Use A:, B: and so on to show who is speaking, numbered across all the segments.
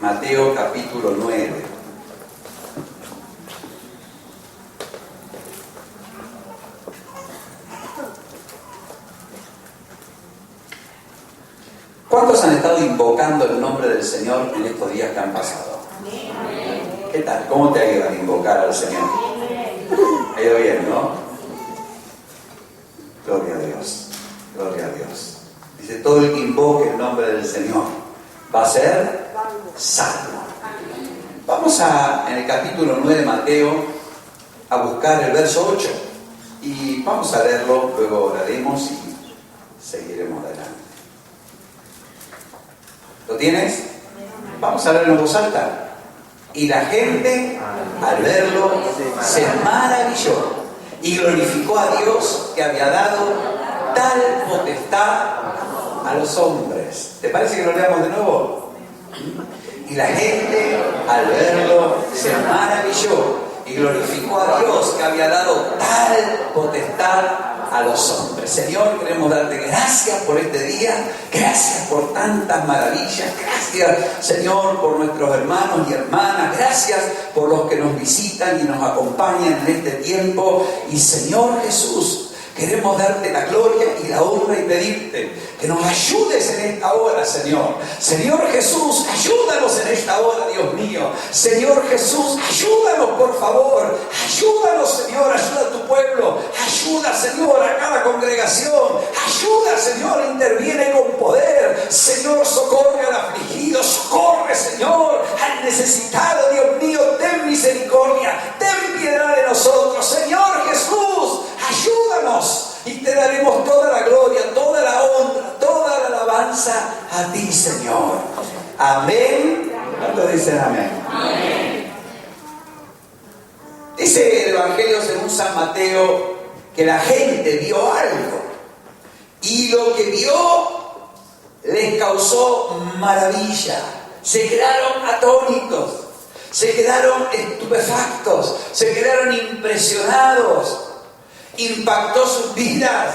A: Mateo capítulo 9. ¿Cuántos han estado invocando el nombre del Señor en estos días que han pasado? ¿Qué tal? ¿Cómo te ha ido a invocar al Señor? Ha ido bien, ¿no? Gloria a Dios, gloria a Dios. Dice, todo el que invoque el nombre del Señor va a ser salvo. Vamos en el capítulo 9 de Mateo a buscar el verso 8 y vamos a leerlo, luego oraremos y seguiremos adelante. ¿Lo tienes? Vamos a leerlo en voz alta. Y la gente, al verlo, se maravilló y glorificó a Dios que había dado tal potestad a los hombres. ¿Te parece que lo leamos de nuevo? Y la gente, al verlo, se maravilló y glorificó a Dios que había dado tal potestad a los hombres. Señor, queremos darte gracias por este día, gracias por tantas maravillas, gracias, Señor, por nuestros hermanos y hermanas, gracias por los que nos visitan y nos acompañan en este tiempo. Y Señor Jesús, queremos darte la gloria y la honra y pedirte que nos ayudes en esta hora, Señor. Señor Jesús, ayúdanos en esta hora, Dios mío. Señor Jesús, ayúdanos, por favor. Ayúdanos, Señor, ayuda a tu pueblo. Ayuda, Señor, a cada congregación. Ayuda, Señor, interviene con poder. Señor, socorre al afligido. Socorre, Señor, al necesitado. Dios mío, ten misericordia. Ten piedad de nosotros. Señor Jesús, ayúdanos. Y te daremos toda la gloria, toda la honra, toda la alabanza a ti, Señor. Amén. ¿Cuántos dicen amén? Amén. Dice el Evangelio según San Mateo que la gente vio algo. Y lo que vio les causó maravilla. Se quedaron atónitos, se quedaron estupefactos, se quedaron impresionados. Impactó sus vidas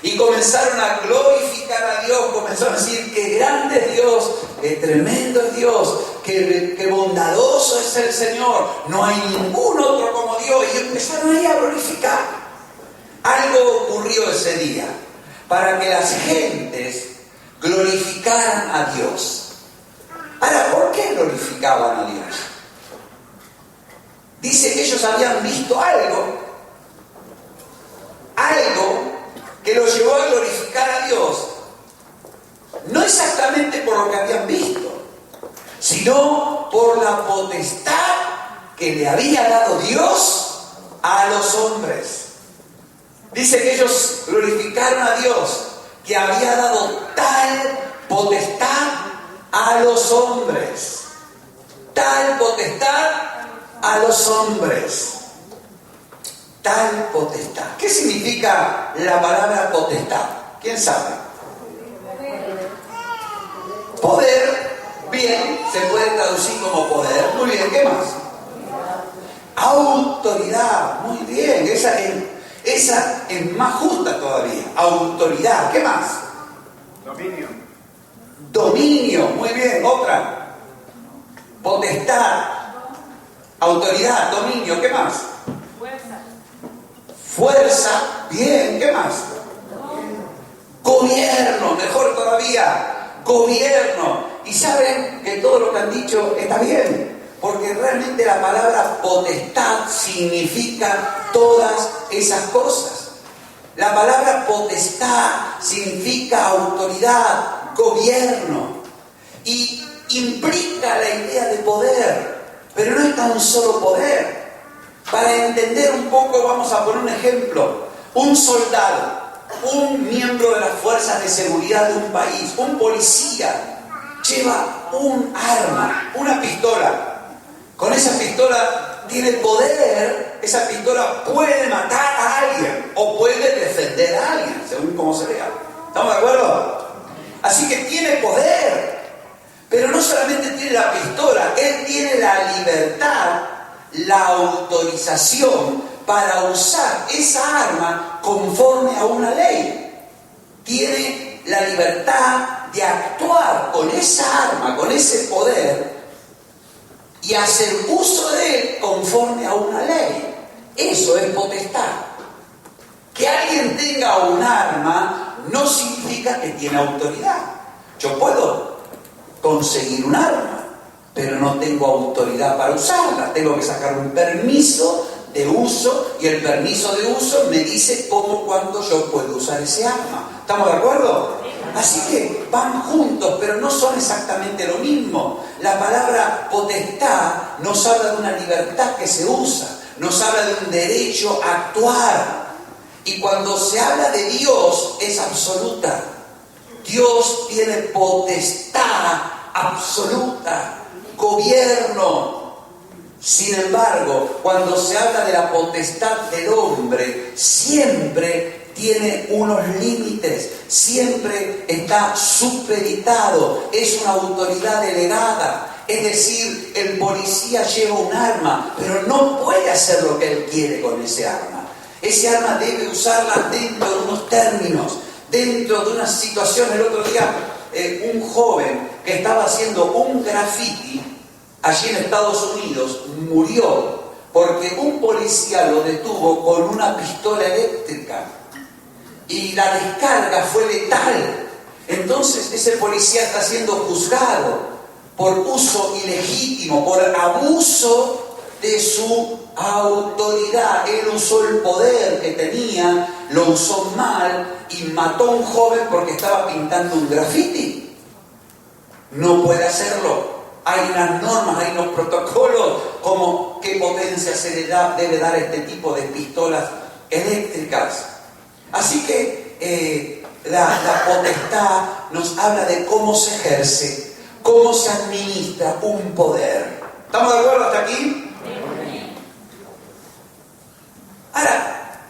A: y comenzaron a glorificar a Dios, comenzaron a decir qué grande es Dios, qué tremendo es Dios, qué bondadoso es el Señor, no hay ningún otro como Dios. Y empezaron ahí a glorificar. Algo ocurrió ese día para que las gentes glorificaran a Dios. Ahora, ¿por qué glorificaban a Dios? Dice que ellos habían visto algo que los llevó a glorificar a Dios, no exactamente por lo que habían visto, sino por la potestad que le había dado Dios a los hombres. Dice que ellos glorificaron a Dios que había dado tal potestad a los hombres. Tal potestad a los hombres. Tal potestad. ¿Qué significa la palabra potestad? ¿Quién sabe? Poder, bien, se puede traducir como poder. Muy bien, ¿qué más? Autoridad, muy bien, esa es más justa todavía. Autoridad, ¿qué más? Dominio, muy bien, otra. Potestad, autoridad, dominio, ¿qué más? Fuerza, bien, ¿qué más? Gobierno, mejor todavía, gobierno. Y saben que todo lo que han dicho está bien, porque realmente la palabra potestad significa todas esas cosas. La palabra potestad significa autoridad, gobierno, y implica la idea de poder, pero no es tan solo poder. Para entender un poco, vamos a poner un ejemplo. Un soldado, un miembro de las fuerzas de seguridad de un país, un policía, lleva un arma, una pistola. Con esa pistola tiene poder, esa pistola puede matar a alguien o puede defender a alguien, según cómo se vea. ¿Estamos de acuerdo? Así que tiene poder, pero no solamente tiene la pistola, él tiene la libertad, la autorización para usar esa arma conforme a una ley. Tiene la libertad de actuar con esa arma, con ese poder, y hacer uso de él conforme a una ley. Eso es potestad. Que alguien tenga un arma no significa que tiene autoridad. Yo puedo conseguir un arma, pero no tengo autoridad para usarla. Tengo que sacar un permiso de uso, y el permiso de uso me dice cómo, cuándo yo puedo usar ese arma. ¿Estamos de acuerdo? Así que van juntos, pero no son exactamente lo mismo. La palabra potestad nos habla de una libertad que se usa, nos habla de un derecho a actuar. Y cuando se habla de Dios, es absoluta. Dios tiene potestad absoluta, gobierno. Sin embargo, cuando se habla de la potestad del hombre, siempre tiene unos límites, siempre está supeditado, es una autoridad delegada. Es decir, el policía lleva un arma, pero no puede hacer lo que él quiere con ese arma. Ese arma debe usarla dentro de unos términos, dentro de una situación. El otro día, un joven que estaba haciendo un graffiti allí en Estados Unidos murió porque un policía lo detuvo con una pistola eléctrica y la descarga fue letal. Entonces ese policía está siendo juzgado por uso ilegítimo, por abuso de su autoridad. Él usó el poder que tenía, lo usó mal y mató a un joven porque estaba pintando un graffiti. No puede hacerlo. Hay unas normas, hay unos protocolos como qué potencia se le debe dar a este tipo de pistolas eléctricas. Así que la potestad nos habla de cómo se ejerce, cómo se administra un poder. ¿Estamos de acuerdo hasta aquí? Ahora,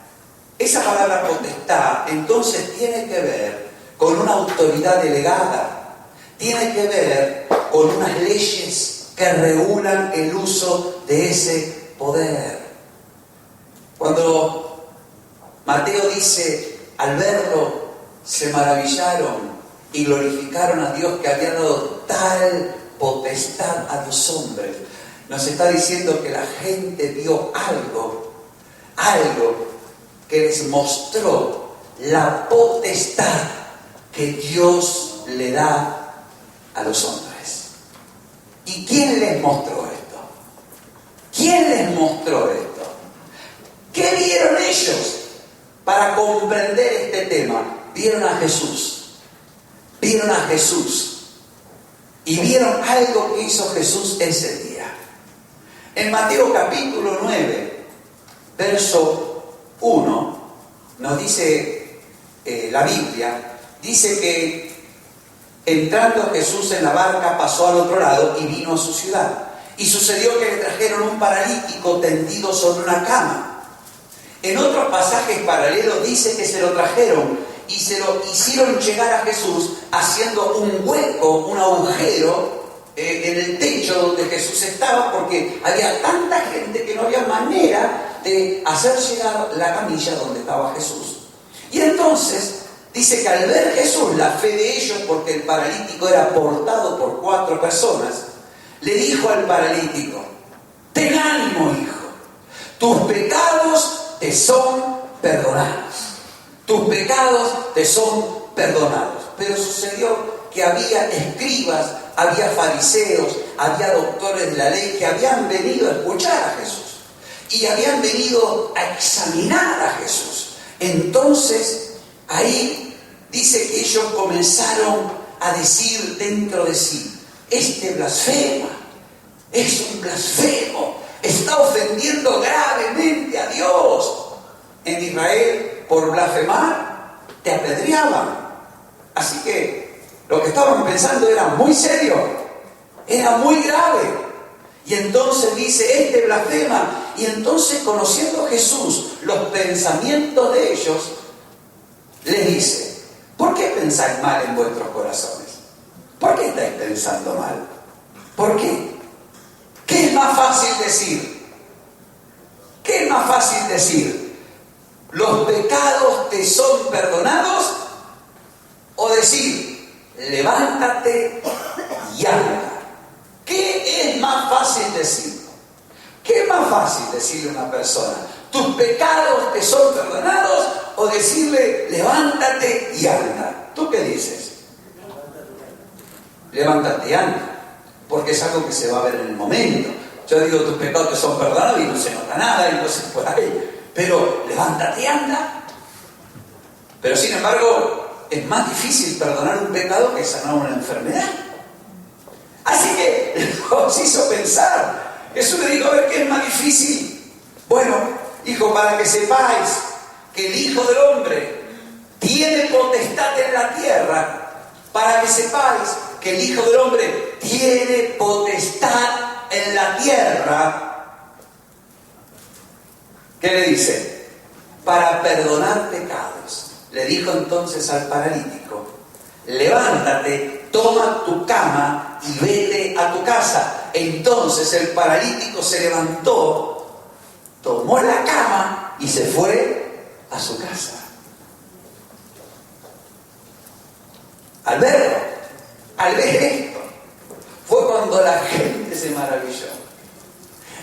A: esa palabra potestad entonces tiene que ver con una autoridad delegada, tiene que ver con unas leyes que regulan el uso de ese poder. Cuando Mateo dice, al verlo se maravillaron y glorificaron a Dios que había dado tal potestad a los hombres, nos está diciendo que la gente vio algo que les mostró la potestad que Dios le da a los hombres. ¿Y quién les mostró esto? ¿Quién les mostró esto? ¿Qué vieron ellos para comprender este tema? Vieron a Jesús. Vieron a Jesús. Y vieron algo que hizo Jesús ese día. En Mateo capítulo 9, verso 1, nos dice la Biblia, dice que entrando Jesús en la barca pasó al otro lado y vino a su ciudad. Y sucedió que le trajeron un paralítico tendido sobre una cama. En otros pasajes paralelos dice que se lo trajeron y se lo hicieron llegar a Jesús haciendo un hueco, un agujero en el techo donde Jesús estaba, porque había tanta gente que no había manera de hacer llegar la camilla donde estaba Jesús. Y entonces dice que al ver Jesús la fe de ellos, porque el paralítico era portado por 4 personas, le dijo al paralítico: ten ánimo, hijo, tus pecados te son perdonados. Tus pecados te son perdonados. Pero sucedió que había escribas, había fariseos, había doctores de la ley que habían venido a escuchar a Jesús y habían venido a examinar a Jesús. Entonces, ahí dice que ellos comenzaron a decir dentro de sí: este blasfema, es un blasfemo, está ofendiendo gravemente a Dios. En Israel, por blasfemar, te apedreaban. Así que lo que estaban pensando era muy serio, era muy grave. Y entonces dice: este blasfema. Y entonces, conociendo Jesús los pensamientos de ellos, les dice: ¿por qué pensáis mal en vuestros corazones? ¿Por qué estáis pensando mal? ¿Por qué? ¿Qué es más fácil decir? ¿Qué es más fácil decir? ¿Los pecados te son perdonados? O decir: levántate y anda. ¿Qué es más fácil decirlo? ¿Qué es más fácil decirle a una persona? ¿Tus pecados te son perdonados? O decirle, levántate y anda. ¿Tú qué dices? Levántate y anda. Porque es algo que se va a ver en el momento. Yo digo, tus pecados te son perdonados y no se nota nada, y no se por ahí. Pero levántate y anda. Pero sin embargo, es más difícil perdonar un pecado que sanar una enfermedad. Así que nos hizo pensar. Jesús le dijo, a ver, ¿qué es más difícil? Bueno, hijo, para que sepáis que el Hijo del Hombre tiene potestad en la tierra, para que sepáis que el Hijo del Hombre tiene potestad en la tierra. ¿Qué le dice? Para perdonar pecados. Le dijo entonces al paralítico, levántate, toma tu cama y vete a tu casa. Entonces el paralítico se levantó, tomó la cama y se fue a su casa. Al ver esto, fue cuando la gente se maravilló.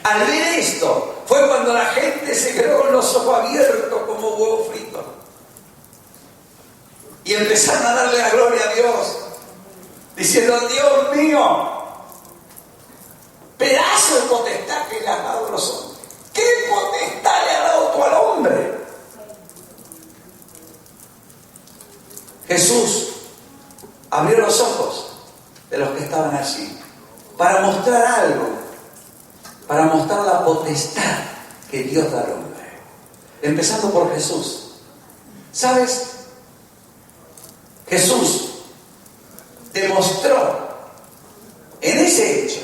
A: Al ver esto, fue cuando la gente se quedó con los ojos abiertos como huevo frito. Y empezaron a darle la gloria a Dios, diciendo, Dios mío, pedazo de potestad que le has dado a los hombres. ¿Qué potestad le has dado tú al hombre? Jesús abrió los ojos de los que estaban allí para mostrar algo, para mostrar la potestad que Dios da al hombre. Empezando por Jesús. ¿Sabes? Jesús demostró en ese hecho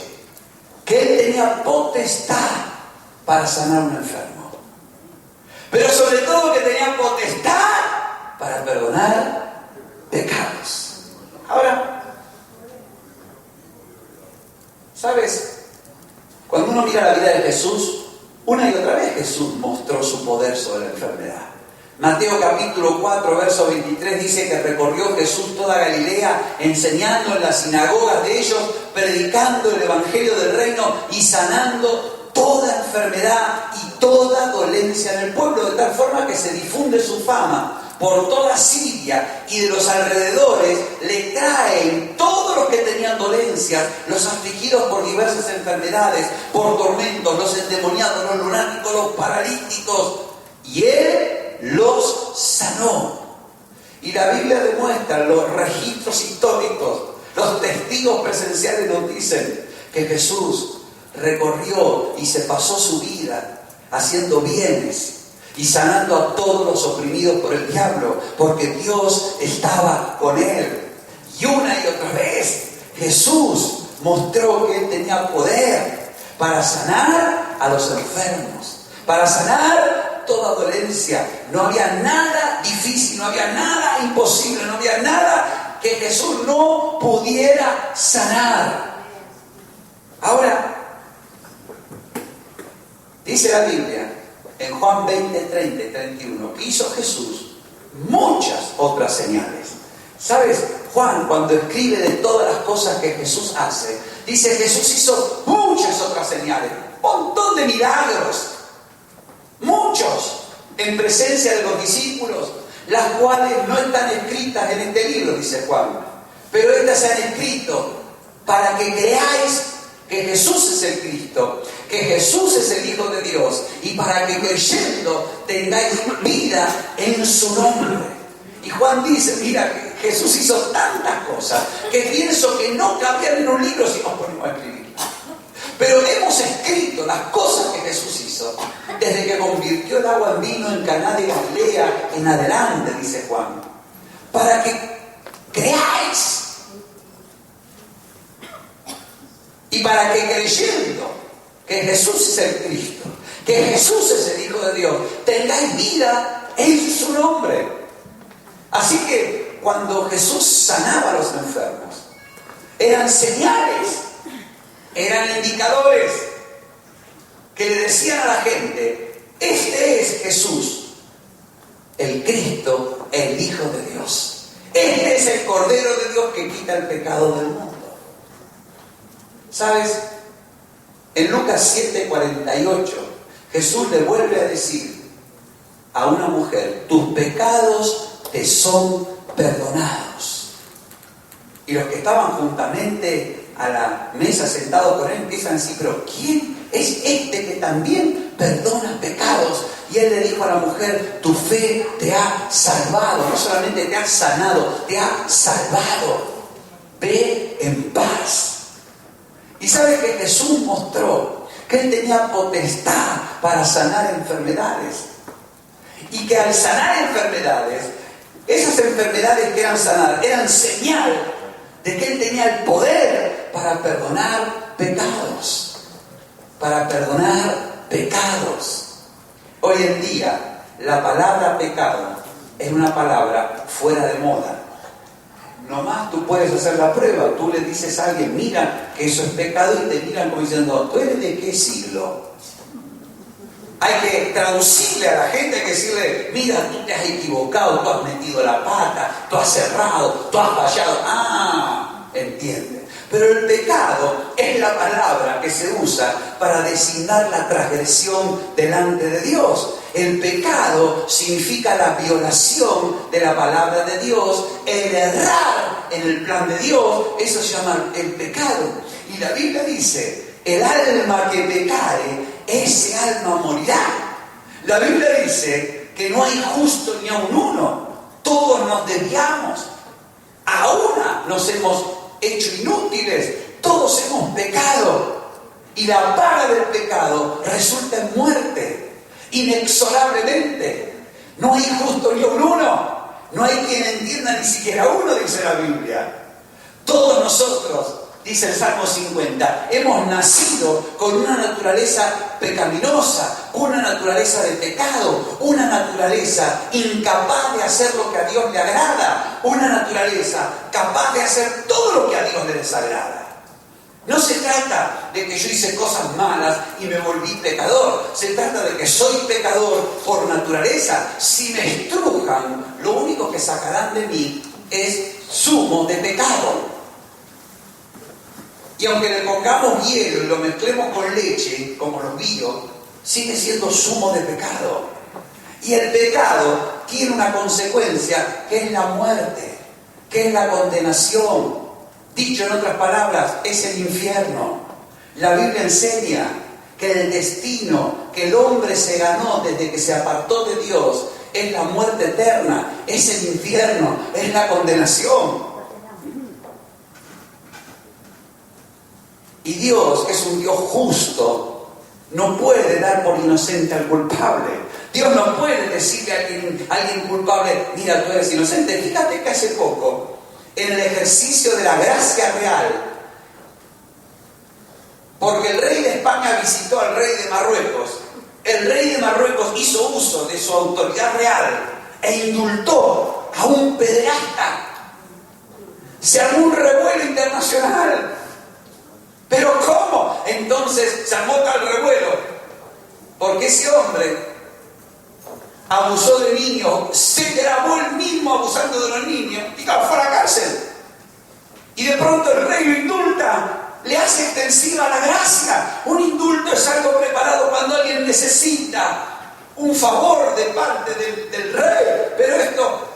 A: que Él tenía potestad para sanar a un enfermo. Pero sobre todo que tenía potestad para perdonar pecados. Ahora, ¿sabes? Cuando uno mira la vida de Jesús, una y otra vez Jesús mostró su poder sobre la enfermedad. Mateo capítulo 4, verso 23 dice que recorrió Jesús toda Galilea, enseñando en las sinagogas de ellos, predicando el evangelio del reino y sanando toda enfermedad y toda dolencia en el pueblo, de tal forma que se difunde su fama por toda Siria y de los alrededores. Le traen todos los que tenían dolencias, los afligidos por diversas enfermedades, por tormentos, los endemoniados, los lunáticos, los paralíticos, y Él los sanó. Y la Biblia demuestra, los registros históricos, los testigos presenciales nos dicen que Jesús recorrió y se pasó su vida haciendo bienes y sanando a todos los oprimidos por el diablo, porque Dios estaba con él. Y una y otra vez Jesús mostró que Él tenía poder para sanar a los enfermos, para sanar toda dolencia. No había nada difícil, no había nada imposible, no había nada que Jesús no pudiera sanar. Ahora, dice la Biblia en Juan 20, 30 y 31, que hizo Jesús muchas otras señales. ¿Sabes? Juan, cuando escribe de todas las cosas que Jesús hace, dice Jesús hizo muchas otras señales, un montón de milagros, muchos, en presencia de los discípulos, las cuales no están escritas en este libro, dice Juan, pero estas se han escrito para que creáis que Jesús es el Cristo, que Jesús es el Hijo de Dios, y para que creyendo tengáis vida en su nombre. Y Juan dice, mira, Jesús hizo tantas cosas que pienso que no cabrían en un libro si nos ponemos a escribir. Pero hemos escrito las cosas que Jesús hizo desde que convirtió el agua en vino en Caná de Galilea en adelante, dice Juan, para que creáis y para que creyendo que Jesús es el Cristo, que Jesús es el Hijo de Dios, tengáis vida en su nombre. Así que cuando Jesús sanaba a los enfermos, eran señales, eran indicadores que le decían a la gente, este es Jesús, el Cristo, el Hijo de Dios. Este es el Cordero de Dios que quita el pecado del mundo. ¿Sabes? En Lucas 7:48, Jesús le vuelve a decir a una mujer: tus pecados te son perdonados. Y los que estaban juntamente a la mesa sentados con él empiezan a decir: pero ¿quién es este que también perdona pecados? Y él le dijo a la mujer: tu fe te ha salvado. No solamente te ha sanado, te ha salvado. Ve en paz. Y sabe que Jesús mostró que él tenía potestad para sanar enfermedades. Y que al sanar enfermedades, esas enfermedades que eran sanadas eran señal de que él tenía el poder para perdonar pecados. Para perdonar pecados. Hoy en día, la palabra pecado es una palabra fuera de moda. Nomás tú puedes hacer la prueba. Tú le dices a alguien: mira que eso es pecado, y te miran como diciendo: ¿tú eres de qué siglo? Hay que traducirle a la gente, hay que decirle: mira, tú te has equivocado, tú has metido la pata, tú has cerrado, tú has fallado. Ah, entiende. Pero el pecado es la palabra que se usa para designar la transgresión delante de Dios. El pecado significa la violación de la palabra de Dios, el errar en el plan de Dios. Eso se llama el pecado. Y la Biblia dice: el alma que pecare, ese alma morirá. La Biblia dice que no hay justo ni aun uno. Todos nos desviamos. A una nos hemos hecho inútiles. Todos hemos pecado. Y la paga del pecado resulta en muerte. Inexorablemente. No hay justo ni aun uno. No hay quien entienda ni siquiera uno, dice la Biblia. Todos nosotros, dice el Salmo 50, hemos nacido con una naturaleza pecaminosa, una naturaleza de pecado, una naturaleza incapaz de hacer lo que a Dios le agrada, una naturaleza capaz de hacer todo lo que a Dios le desagrada. No se trata de que yo hice cosas malas y me volví pecador. Se trata de que soy pecador por naturaleza. Si me estrujan, lo único que sacarán de mí es zumo de pecado. Y aunque le pongamos hielo y lo mezclemos con leche, como los vinos, sigue siendo zumo de pecado. Y el pecado tiene una consecuencia, que es la muerte, que es la condenación. Dicho en otras palabras, es el infierno. La Biblia enseña que el destino que el hombre se ganó desde que se apartó de Dios es la muerte eterna, es el infierno, es la condenación. Y Dios, que es un Dios justo, no puede dar por inocente al culpable. Dios no puede decirle a alguien culpable: mira, tú eres inocente. Fíjate que hace poco, en el ejercicio de la gracia real, porque el rey de España visitó al rey de Marruecos, el rey de Marruecos hizo uso de su autoridad real e indultó a un pederasta. Se armó un revuelo internacional. ¿Pero cómo? Entonces se armó tal revuelo porque ese hombre abusó de niños, se grabó él mismo abusando de los niños y fue a la cárcel. Y de pronto el rey lo indulta, le hace extensiva la gracia. Un indulto es algo preparado cuando alguien necesita un favor de parte del rey. Pero esto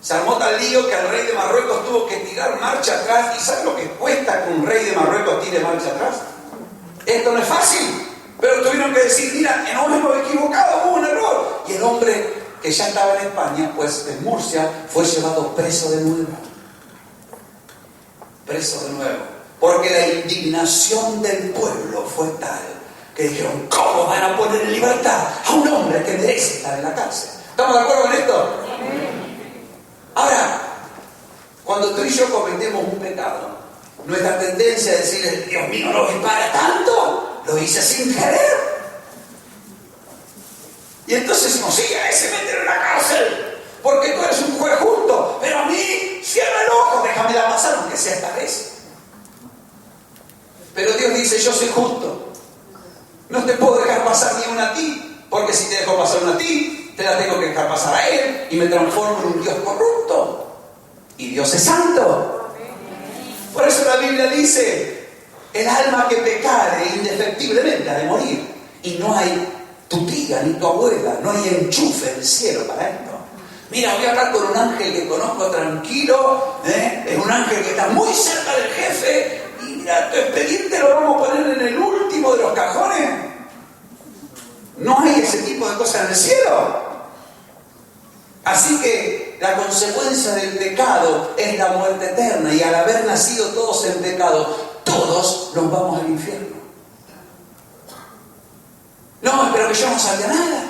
A: se armó tal lío que al rey de Marruecos tuvo que tirar marcha atrás. ¿Y sabe lo que cuesta que un rey de Marruecos tire marcha atrás? Esto no es fácil. Pero tuvieron que decir: mira, nos hemos equivocado, hubo un error. Y el hombre que ya estaba en España, pues en Murcia, fue llevado preso de nuevo. Preso de nuevo. Porque la indignación del pueblo fue tal que dijeron: ¿cómo van a poner en libertad a un hombre que merece estar en la cárcel? ¿Estamos de acuerdo con esto? Ahora, cuando tú y yo cometemos un pecado, nuestra tendencia es decirle: Dios mío, no es para tanto, lo hice sin querer. Y entonces decimos: sí, a ese mételo en la cárcel, porque tú eres un juez justo, pero a mí, cierra el ojo, déjame la pasar, aunque sea esta vez. Pero Dios dice: yo soy justo, no te puedo dejar pasar ni una a ti, porque si te dejo pasar una a ti, te la tengo que dejar pasar a él y me transformo en un Dios corrupto. Y Dios es santo. Por eso la Biblia dice El alma que pecare indefectiblemente ha de morir. Y no hay tu tía ni tu abuela, no hay enchufe del cielo para esto. Mira, voy a hablar con un ángel que conozco tranquilo, es un ángel que está muy cerca del jefe, y mira, tu expediente lo vamos a poner en el último de los cajones. No hay ese tipo de cosas en el cielo. Así que la consecuencia del pecado es la muerte eterna, y al haber nacido todos en pecado, todos nos vamos al infierno. No, pero que yo no sabía nada.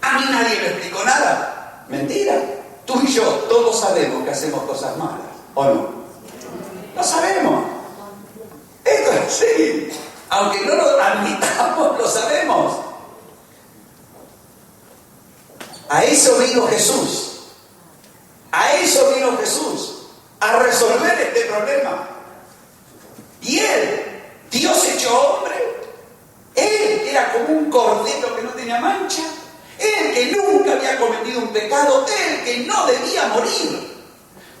A: A mí nadie me explicó nada. Mentira. Tú y yo todos sabemos que hacemos cosas malas, ¿o no? Lo sabemos. Esto es así. Aunque no lo admitamos, lo sabemos. A eso vino Jesús. A eso vino Jesús. A resolver este problema. Y Él, Dios hecho hombre, Él que era como un cordero que no tenía mancha, Él que nunca había cometido un pecado, Él que no debía morir.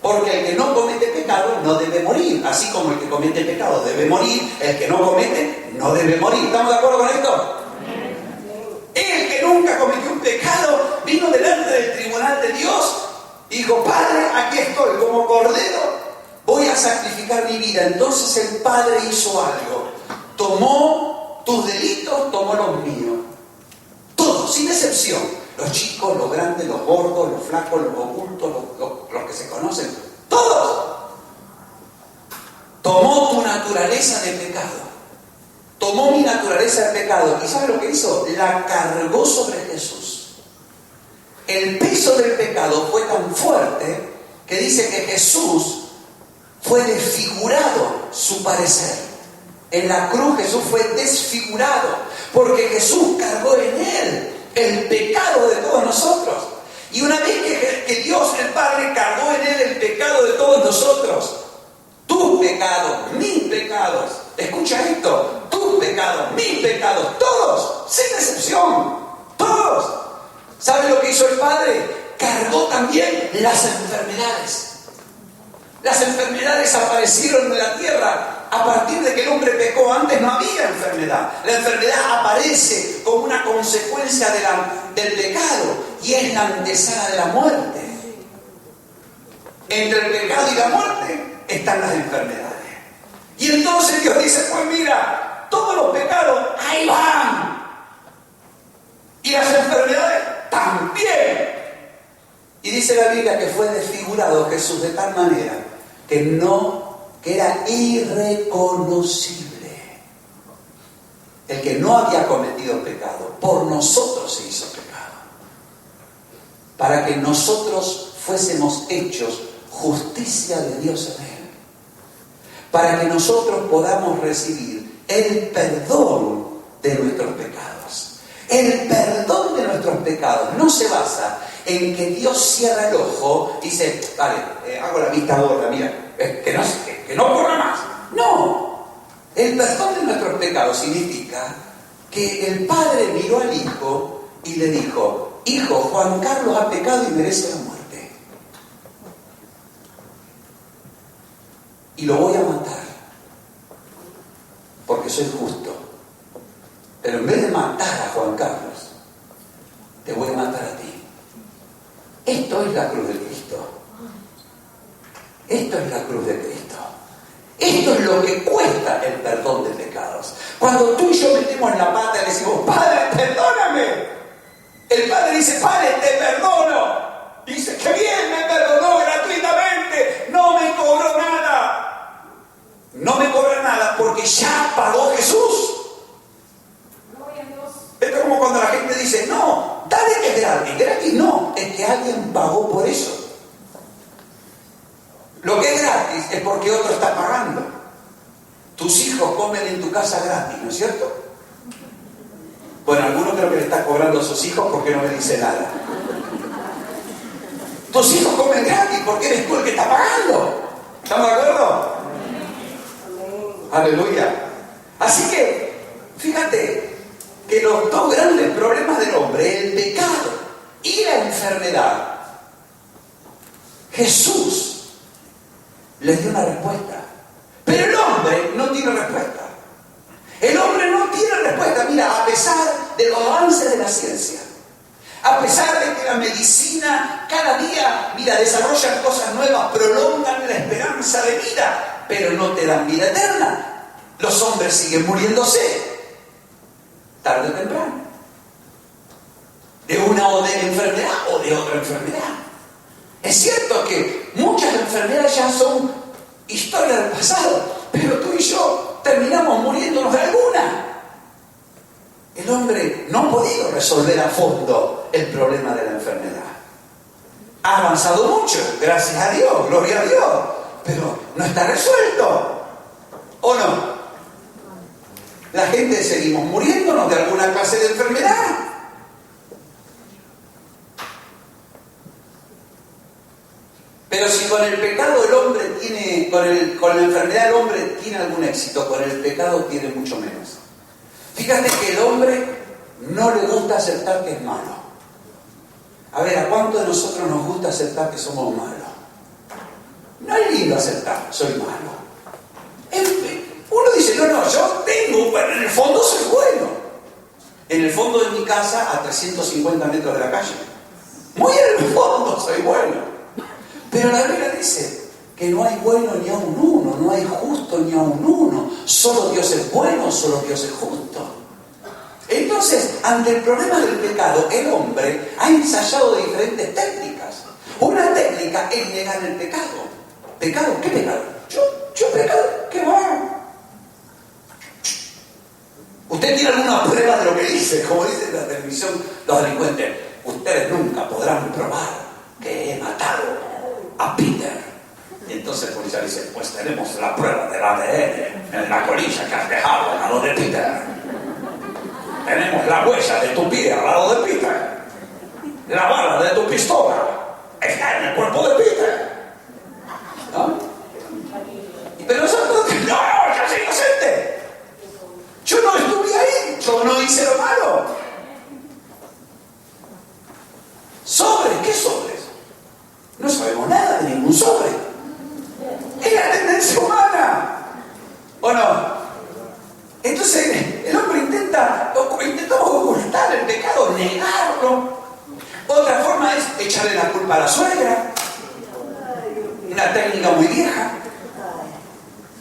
A: Porque el que no comete pecado no debe morir. Así como el que comete pecado debe morir, el que no comete no debe morir. ¿Estamos de acuerdo con esto? Él que nunca cometió un pecado vino delante del tribunal de Dios y dijo: Padre, aquí estoy como cordero, voy a sacrificar mi vida. Entonces el Padre hizo algo. Tomó tus delitos, tomó los míos. Todos, sin excepción. Los chicos, los grandes, los gordos, los flacos, los ocultos, los que se conocen. Todos. Tomó tu naturaleza de pecado. Tomó mi naturaleza de pecado. ¿Y sabe lo que hizo? La cargó sobre Jesús. El peso del pecado fue tan fuerte que dice que Jesús fue desfigurado su parecer. En la cruz Jesús fue desfigurado, porque Jesús cargó en Él el pecado de todos nosotros. Y una vez que Dios el Padre cargó en Él el pecado de todos nosotros, tus pecados, mis pecados, escucha esto, tus pecados, mis pecados, todos, sin excepción, todos. ¿Sabe lo que hizo el Padre? Cargó también las enfermedades. Las enfermedades aparecieron en la tierra a partir de que el hombre pecó. Antes no había enfermedad. La enfermedad aparece como una consecuencia del pecado y es la antesala de la muerte. Entre el pecado y la muerte están las enfermedades. Y entonces Dios dice: pues mira, todos los pecados ahí van. Y las enfermedades también. Y dice la Biblia que fue desfigurado Jesús de tal manera que era irreconocible. El que no había cometido pecado, por nosotros se hizo pecado, para que nosotros fuésemos hechos justicia de Dios en Él, para que nosotros podamos recibir el perdón de nuestros pecados. El perdón de nuestros pecados no se basa en que Dios cierra el ojo y dice: vale, hago la vista gorda, mira, que no ocurra más. No, el perdón de nuestros pecados significa que el Padre miró al Hijo y le dijo: Hijo, Juan Carlos ha pecado y merece la muerte, y lo voy a matar porque soy justo, pero en vez de matar a Juan Carlos, te voy a matar a ti. Esto es la cruz de Cristo. Esto es la cruz de Cristo. Esto es lo que cuesta el perdón de pecados. Cuando tú y yo metemos en la pata y le decimos: Padre, perdóname, el Padre dice: Padre, te perdono. Y dice: ¡qué bien! Me perdonó gratuitamente. No me cobró nada. No me cobra nada porque ya pagó Jesús. Esto es como cuando la gente dice: no, dale que es gratis. Gratis no, es que alguien pagó por eso. Lo que es gratis es porque otro está pagando. Tus hijos comen en tu casa gratis, ¿no es cierto? Bueno, algunos creo que le están cobrando a sus hijos porque no me dice nada. Tus hijos comen gratis porque eres tú el que está pagando. ¿Estamos de acuerdo? Aleluya. Así que, fíjate que los dos grandes problemas del hombre, el pecado y la enfermedad, Jesús les dio una respuesta. Pero el hombre no tiene respuesta. respuesta. Mira, a pesar de los avances de la ciencia, a pesar de que la medicina cada día, mira, desarrolla cosas nuevas, prolongan la esperanza de vida, pero no te dan vida eterna. Los hombres siguen muriéndose, tarde o temprano, de una o de enfermedad o de otra enfermedad. Es cierto que muchas enfermedades ya son historia del pasado, pero tú y yo terminamos muriéndonos de alguna. El hombre no ha podido resolver a fondo el problema de la enfermedad. Ha avanzado mucho, gracias a Dios, gloria a Dios, pero no está resuelto. ¿O no? La gente seguimos muriéndonos de alguna clase de enfermedad. Pero si con el pecado el hombre tiene, con la enfermedad el hombre tiene algún éxito, con el pecado tiene mucho menos. Fíjate que el hombre no le gusta aceptar que es malo. A ver, ¿a cuántos de nosotros nos gusta aceptar que somos malos? No es lindo aceptar, soy malo. Uno dice, no, yo tengo, pero en el fondo soy bueno. En el fondo de mi casa, a 350 metros de la calle. Muy en el fondo soy bueno. Pero la Biblia dice que no hay bueno ni a un uno, no hay justo ni a un uno. Solo Dios es bueno, solo Dios es justo. Entonces, ante el problema del pecado, el hombre ha ensayado diferentes técnicas. Una técnica es negar el pecado. ¿Pecado? ¿Qué pecado? Yo pecado, ¿qué va? ¿Usted tiene alguna prueba de lo que dice? Como dice la televisión, los delincuentes, ustedes nunca podrán probar que he matado a Peter. Y entonces el policía dice, pues tenemos la prueba del ADN en la colilla que has dejado al lado de Peter. Tenemos la huella de tu pie al lado de Peter. La bala de tu pistola está en el cuerpo de Peter. ¿No? Pero nosotros, no, yo soy inocente. Yo no estuve ahí, yo no hice lo malo. ¿Sobres? ¿Qué sobres? No sabemos nada de ningún sobre. Es la tendencia humana. ¿O no? Entonces, el hombre intentamos ocultar el pecado, negarlo. Otra forma es echarle la culpa a la suegra. Una técnica muy vieja.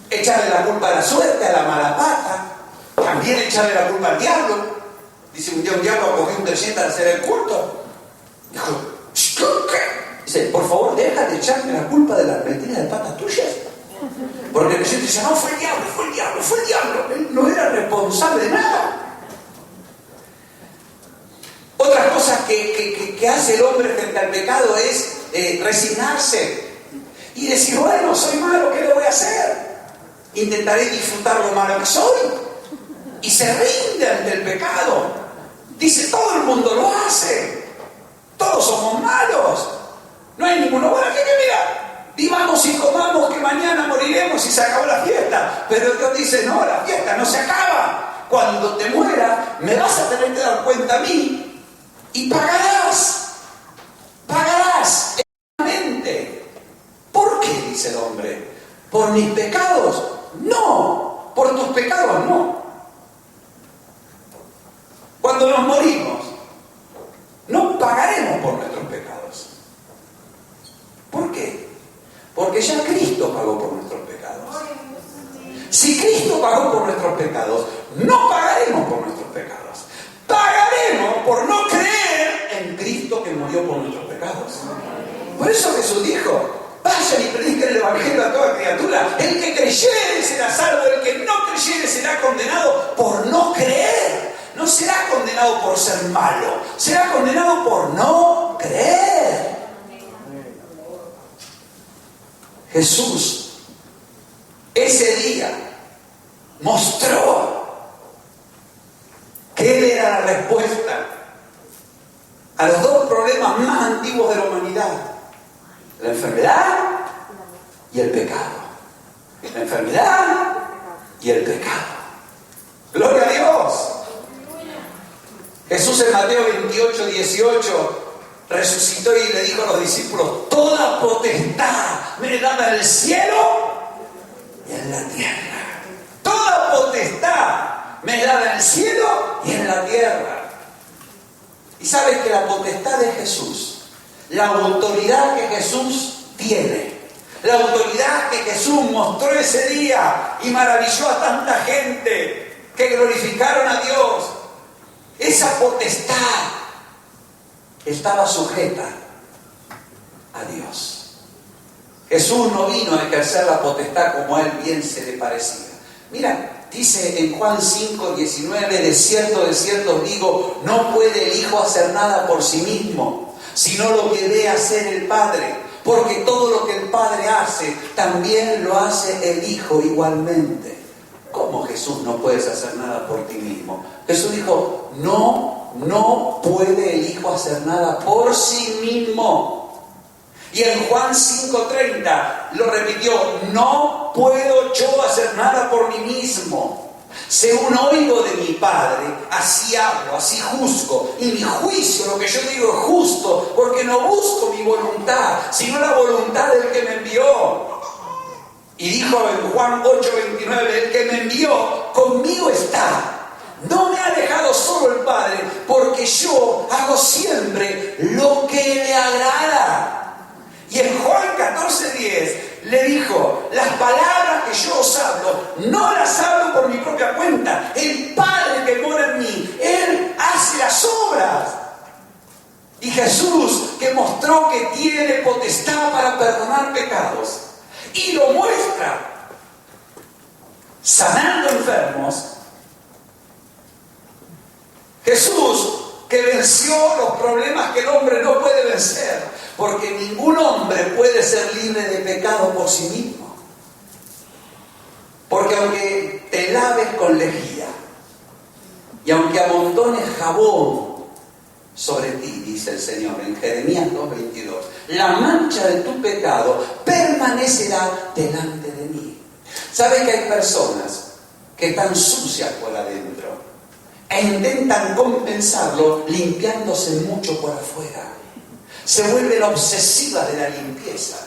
A: Echarle la culpa a la suerte, a la mala pata. También echarle la culpa al diablo. Dice un día un diablo cogió un creyente al hacer el culto. Dijo, ¿qué? Dice, por favor, deja de echarme la culpa de las metidas de patas tuyas. Porque el creyente dice, no, fue el diablo. Él no era responsable de nada. Otra cosa que hace el hombre frente al pecado es resignarse y decir, bueno, soy malo, ¿qué le voy a hacer? Intentaré disfrutar lo malo que soy. Y se rinde ante el pecado. Dice, todo el mundo lo hace. Todos somos malos. No hay ninguno bueno. Que mira, vivamos y comamos que mañana moriremos y se acabó la fiesta. Pero Dios dice, no, la fiesta no se acaba. Cuando te muera, me vas a tener que dar cuenta a mí y pagarás. Pagarás eternamente. ¿Por qué? Dice el hombre. ¿Por mis pecados? No. Por tus pecados no. Cuando nos morimos, no pagaremos por nuestros pecados. ¿Por qué? Porque ya Cristo pagó por nuestros pecados. Si Cristo pagó por nuestros pecados, no pagaremos por nuestros pecados. Pagaremos por no creer en Cristo que murió por nuestros pecados. Por eso Jesús dijo, vayan y prediquen el Evangelio a toda criatura. El que creyere será salvo, el que no creyere será condenado por no creer. No será condenado por ser malo, será condenado por no creer. Jesús ese día mostró que Él era la respuesta a los dos problemas más antiguos de la humanidad: la enfermedad y el pecado. La enfermedad y el pecado. ¡Gloria a Dios! Jesús en Mateo 28, 18 resucitó y le dijo a los discípulos: toda potestad me es dada en el cielo y en la tierra. Toda potestad me es dada en el cielo y en la tierra. Y sabes que la potestad de Jesús, la autoridad que Jesús tiene, la autoridad que Jesús mostró ese día y maravilló a tanta gente que glorificaron a Dios, esa potestad estaba sujeta a Dios. Jesús no vino a ejercer la potestad como a él bien se le parecía. Mira, dice en Juan 5:19, de cierto os digo, no puede el Hijo hacer nada por sí mismo, sino lo que ve hacer el Padre, porque todo lo que el Padre hace, también lo hace el Hijo igualmente. ¿Cómo, Jesús, no puedes hacer nada por ti mismo? Jesús dijo, no puede el Hijo hacer nada por sí mismo. Y en Juan 5:30 lo repitió, no puedo yo hacer nada por mí mismo. Según oigo de mi Padre, así hago, así juzgo. Y mi juicio, lo que yo digo es justo, porque no busco mi voluntad, sino la voluntad del que me envió. Y dijo en Juan 8:29, el que me envió, conmigo está. No me ha dejado solo el Padre, porque yo hago siempre lo que le agrada. Y en Juan 14:10 le dijo, las palabras que yo os hablo, no las hablo por mi propia cuenta. El Padre que mora en mí, Él hace las obras. Y Jesús, que mostró que tiene potestad para perdonar pecados, y lo muestra sanando enfermos. Jesús, que venció los problemas que el hombre no puede vencer, porque ningún hombre puede ser libre de pecado por sí mismo. Porque aunque te laves con lejía y aunque amontones jabón sobre ti, dice el Señor en Jeremías 2:22, la mancha de tu pecado permanecerá delante de mí. ¿Sabes que hay personas que están sucias por adentro e intentan compensarlo limpiándose mucho por afuera? Se vuelven obsesivas de la limpieza,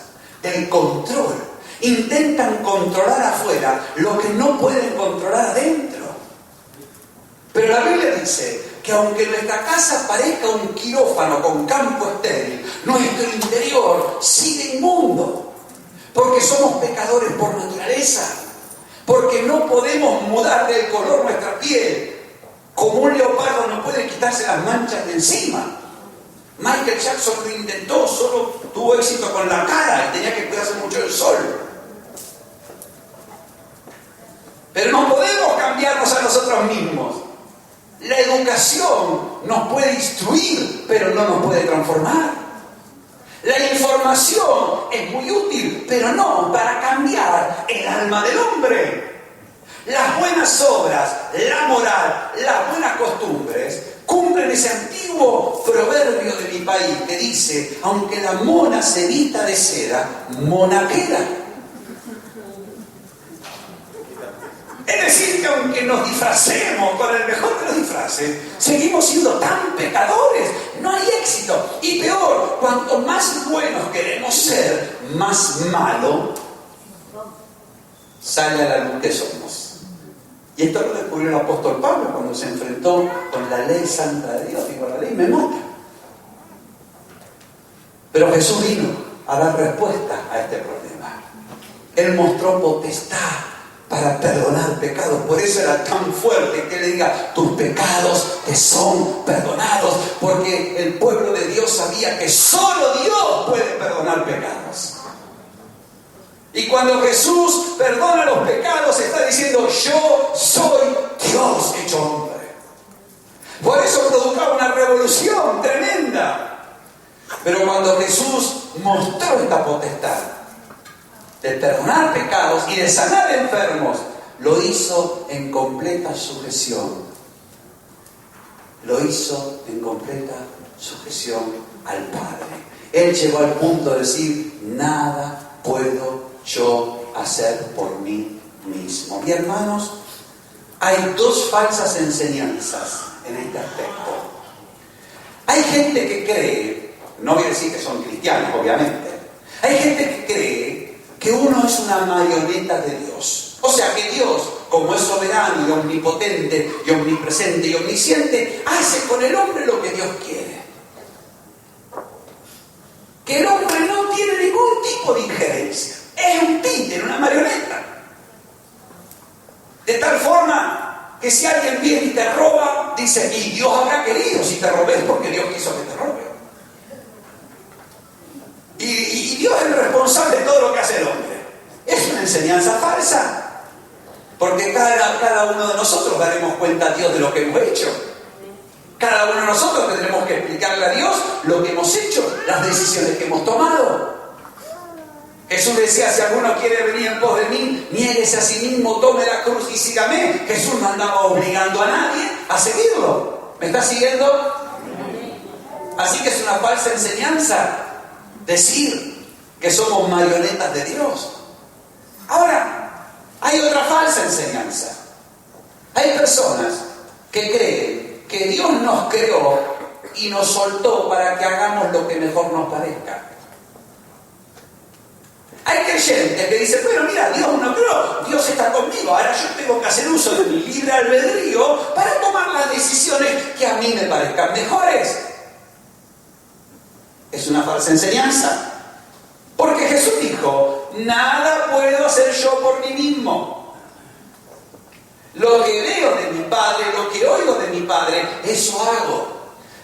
A: del control. Intentan controlar afuera lo que no pueden controlar adentro. Pero la Biblia dice que aunque nuestra casa parezca un quirófano con campo estéril, nuestro interior sigue inmundo. Porque somos pecadores por naturaleza. Porque no podemos mudar del color nuestra piel. Como un leopardo no puede quitarse las manchas de encima. Michael Jackson lo intentó, solo tuvo éxito con la cara y tenía que cuidarse mucho del sol. Pero no podemos cambiarnos a nosotros mismos. La educación nos puede instruir, pero no nos puede transformar. La información es muy útil, pero no para cambiar el alma del hombre. Las buenas obras, la moral, las buenas costumbres cumplen ese antiguo proverbio de mi país que dice, aunque la mona se vista de seda, mona queda. Es decir, que aunque nos disfracemos con el mejor de los disfraces, seguimos siendo tan pecadores. No hay éxito. Y peor, cuanto más buenos queremos ser, más malo sale a la luz que somos. Y esto lo descubrió el apóstol Pablo cuando se enfrentó con la ley santa de Dios. Digo, la ley me mata. Pero Jesús vino a dar respuesta a este problema. Él mostró potestad para perdonar pecados. Por eso era tan fuerte que le diga, tus pecados te son perdonados. Porque el pueblo de Dios sabía que solo Dios puede perdonar pecados. Y cuando Jesús perdona los pecados, está diciendo, yo soy Dios hecho hombre. Por eso provocaba una revolución tremenda. Pero cuando Jesús mostró esta potestad de perdonar pecados y de sanar enfermos, lo hizo en completa sujeción. Lo hizo en completa sujeción al Padre. Él llegó al punto de decir, nada puedo yo hacer por mí mismo. Y hermanos, hay dos falsas enseñanzas en este aspecto. Hay gente que cree, no voy a decir que son cristianos, obviamente, hay gente que cree que uno es una marioneta de Dios. O sea, que Dios como es soberano y omnipotente y omnipresente y omnisciente, hace con el hombre lo que Dios quiere. Que el hombre no tiene ningún tipo de injerencia. Es un títere, una marioneta. De tal forma que si alguien viene y te roba, dice, y Dios habrá querido si te robes porque Dios quiso que te robe. Y Dios es el responsable de todo lo que hace el hombre. Es una enseñanza falsa. Porque cada uno de nosotros daremos cuenta a Dios de lo que hemos hecho. Cada uno de nosotros tendremos que explicarle a Dios lo que hemos hecho, las decisiones que hemos tomado. Jesús decía, si alguno quiere venir en pos de mí, niéguese a sí mismo, tome la cruz y sígame. Jesús no andaba obligando a nadie a seguirlo. ¿Me está siguiendo? Así que es una falsa enseñanza decir que somos marionetas de Dios. Ahora, hay otra falsa enseñanza. Hay personas que creen que Dios nos creó y nos soltó para que hagamos lo que mejor nos parezca. Hay creyentes que dicen, bueno, mira, Dios no creó, Dios está conmigo, ahora yo tengo que hacer uso de mi libre albedrío para tomar las decisiones que a mí me parezcan mejores. Es una falsa enseñanza. Porque Jesús dijo, nada puedo hacer yo por mí mismo. Lo que veo de mi Padre, lo que oigo de mi Padre, eso hago.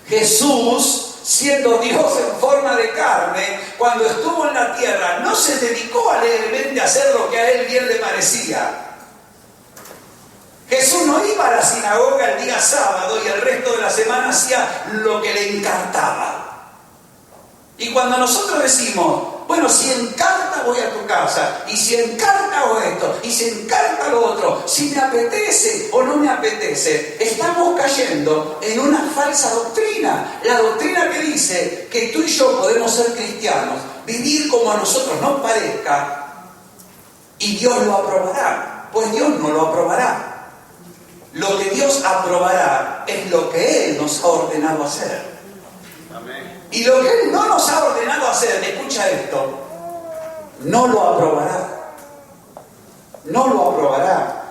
A: Jesús, siendo Dios en forma de carne, cuando estuvo en la tierra, no se dedicó alegremente a hacer lo que a él bien le parecía. Jesús no iba a la sinagoga el día sábado y el resto de la semana hacía lo que le encantaba. Y cuando nosotros decimos, bueno, si encarta voy a tu casa, y si encarta hago esto, y si encarta lo otro, si me apetece o no me apetece, estamos cayendo en una falsa doctrina. La doctrina que dice que tú y yo podemos ser cristianos, vivir como a nosotros nos parezca, y Dios lo aprobará. Pues Dios no lo aprobará. Lo que Dios aprobará es lo que Él nos ha ordenado hacer. Y lo que Él no nos ha ordenado hacer, escucha esto, no lo aprobará. No lo aprobará.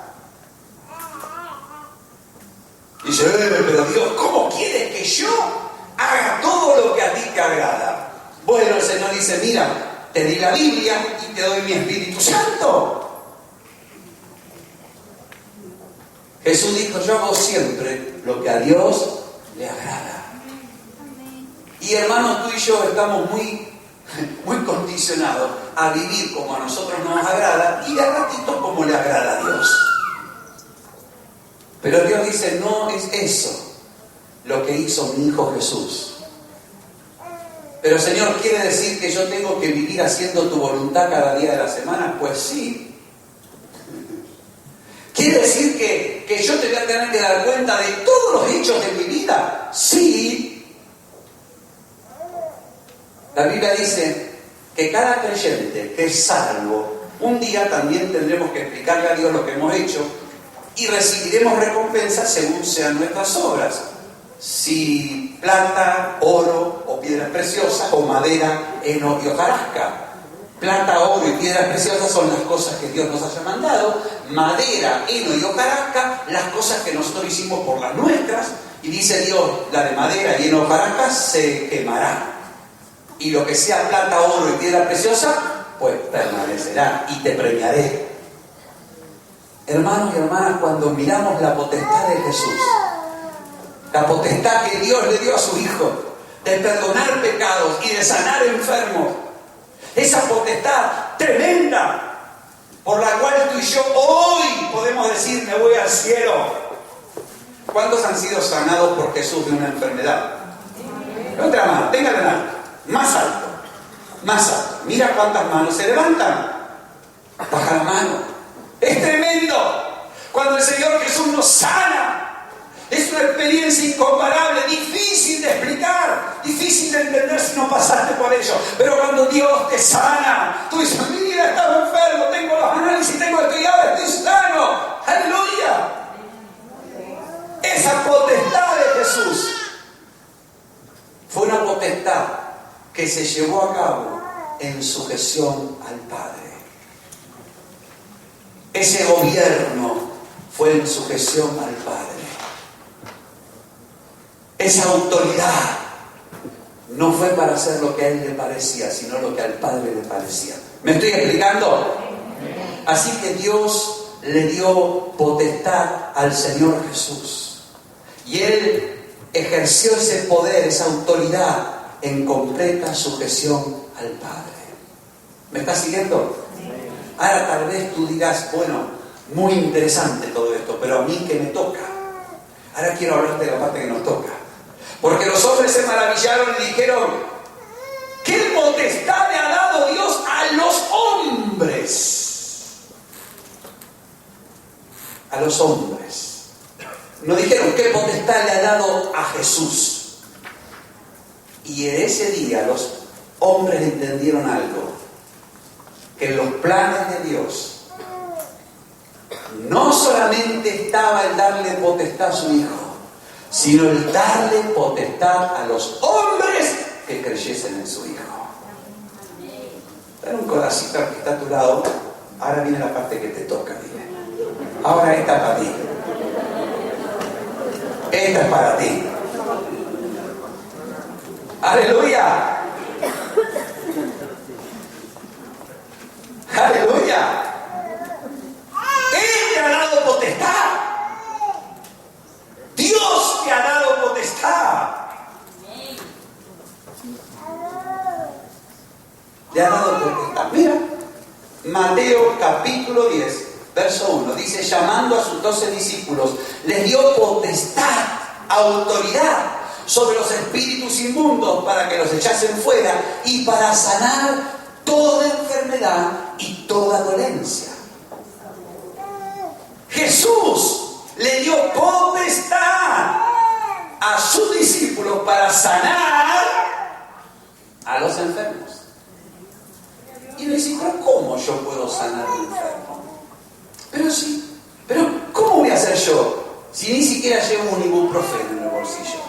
A: Dice, pero Dios, ¿cómo quieres que yo haga todo lo que a ti te agrada? Bueno, el Señor dice, mira, te di la Biblia y te doy mi Espíritu Santo. Jesús dijo, yo hago siempre lo que a Dios le agrada. Y hermanos, tú y yo estamos muy condicionados a vivir como a nosotros nos agrada y de ratito como le agrada a Dios. Pero Dios dice, no es eso lo que hizo mi Hijo Jesús. Pero Señor, ¿quiere decir que yo tengo que vivir haciendo tu voluntad cada día de la semana? Pues sí. ¿Quiere decir que yo te voy a tener que dar cuenta de todos los hechos de mi vida? Sí. La Biblia dice que cada creyente que es salvo, un día también tendremos que explicarle a Dios lo que hemos hecho y recibiremos recompensas según sean nuestras obras. Si plata, oro o piedras preciosas, o madera, heno y hojarasca. Plata, oro y piedras preciosas son las cosas que Dios nos haya mandado. Madera, heno y hojarasca, las cosas que nosotros hicimos por las nuestras. Y dice Dios, la de madera y heno y hojarasca se quemará. Y lo que sea plata, oro y piedra preciosa, pues permanecerá y te premiaré. Hermanos y hermanas, cuando miramos la potestad de Jesús, la potestad que Dios le dio a su Hijo, de perdonar pecados y de sanar enfermos, esa potestad tremenda, por la cual tú y yo hoy podemos decir, me voy al cielo. ¿Cuántos han sido sanados por Jesús de una enfermedad? Levanta la mano, tengan la mano. Más alto, más alto. Mira cuántas manos se levantan. Baja la mano. Es tremendo. Cuando el Señor Jesús nos sana, es una experiencia incomparable, difícil de explicar, difícil de entender si no pasaste por ello. Pero cuando Dios te sana, tú dices, mira, estaba enfermo, tengo los análisis, tengo esto y ahora estoy sano. ¡Aleluya! Esa potestad de Jesús fue una potestad que se llevó a cabo en sujeción al Padre. Ese gobierno fue en sujeción al Padre. Esa autoridad no fue para hacer lo que a él le parecía, sino lo que al Padre le parecía. ¿Me estoy explicando? Así que Dios le dio potestad al Señor Jesús. Y Él ejerció ese poder, esa autoridad, en completa sujeción al Padre. ¿Me estás siguiendo? Ahora tal vez tú dirás, bueno, muy interesante todo esto, pero a mí ¿qué me toca? Ahora quiero hablarte de la parte que nos toca. Porque los hombres se maravillaron y dijeron, ¿qué potestad le ha dado Dios a los hombres? A los hombres. No dijeron, ¿qué potestad le ha dado a Jesús? Y en ese día los hombres entendieron algo. Que en los planes de Dios no solamente estaba el darle potestad a su Hijo, sino el darle potestad a los hombres que creyesen en su Hijo. Dale un coracito al que está a tu lado. Ahora viene la parte que te toca, dile. Ahora esta para ti. Esta es para ti. ¡Aleluya! ¡Aleluya! Él te ha dado potestad. Dios te ha dado potestad. Te ha dado potestad. Mira, Mateo capítulo 10, verso 1. Dice, llamando a sus 12 discípulos, les dio potestad, autoridad sobre los espíritus inmundos para que los echasen fuera y para sanar toda enfermedad y toda dolencia. Jesús le dio potestad a sus discípulos para sanar a los enfermos. Y le dice, pero ¿cómo yo puedo sanar a un enfermo? Pero sí, pero ¿cómo voy a hacer yo si ni siquiera llevo un ibuprofeno en el bolsillo?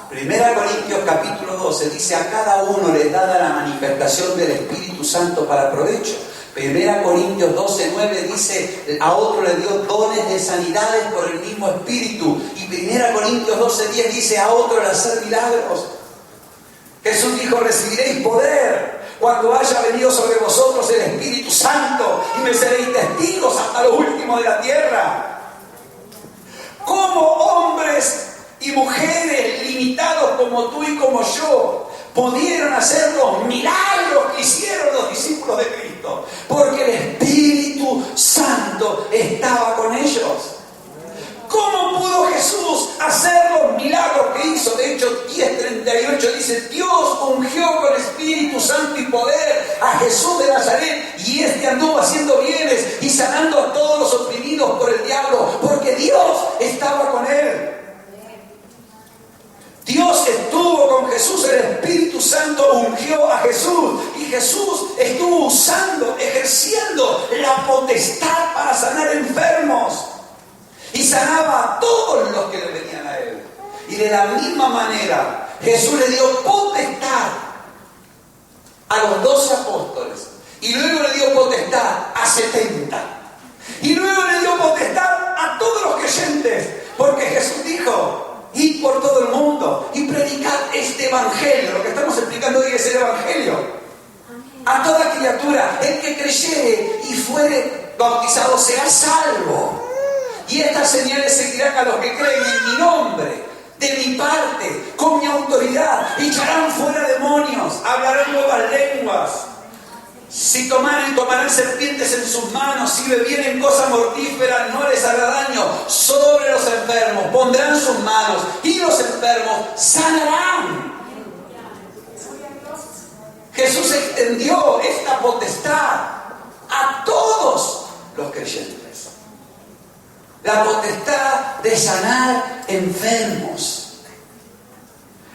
A: Primera Corintios capítulo 12 dice, a cada uno le es dada la manifestación del Espíritu Santo para provecho. Primera Corintios 12:9 dice, a otro le dio dones de sanidades por el mismo Espíritu. Y Primera Corintios 12:10 dice, a otro el hacer milagros. Jesús dijo, recibiréis poder cuando haya venido sobre vosotros el Espíritu Santo y me seréis testigos hasta lo último de la tierra. Como hombres y mujeres limitados como tú y como yo pudieron hacer los milagros que hicieron los discípulos de Cristo, porque el Espíritu Santo estaba con ellos. ¿Cómo pudo Jesús hacer los milagros que hizo? De hecho, 10:38 dice, Dios ungió con Espíritu Santo y poder a Jesús de Nazaret, y este anduvo haciendo bienes y sanando a todos los oprimidos por el diablo, porque Dios estaba con él. Dios estuvo con Jesús, el Espíritu Santo ungió a Jesús y Jesús estuvo ejerciendo la potestad para sanar enfermos y sanaba a todos los que le venían a él. Y de la misma manera Jesús le dio potestad a los 12 apóstoles y luego le dio potestad a 70 y luego le dio potestad a todos los creyentes, porque Jesús dijo, id por todo el mundo y predicad este evangelio. Lo que estamos explicando hoy es el evangelio a toda criatura. El que creyere y fuere bautizado será salvo, y estas señales seguirán a los que creen en mi nombre. De mi parte, con mi autoridad, echarán fuera demonios, hablarán nuevas lenguas. Si tomarán serpientes en sus manos, si bebieren cosa mortífera, no les hará daño. Sobre los enfermos pondrán sus manos y los enfermos sanarán. Jesús extendió esta potestad a todos los creyentes. La potestad de sanar enfermos.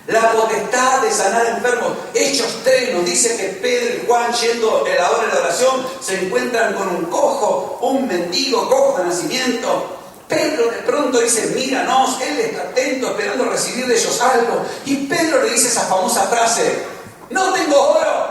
A: La potestad de sanar enfermos. Hechos 3 nos dice que Pedro y Juan, yendo a la hora de la oración, se encuentran con un cojo, un mendigo, cojo de nacimiento. Pedro de pronto dice, míranos. Él está atento, esperando recibir de ellos algo. Y Pedro le dice esa famosa frase, no tengo oro,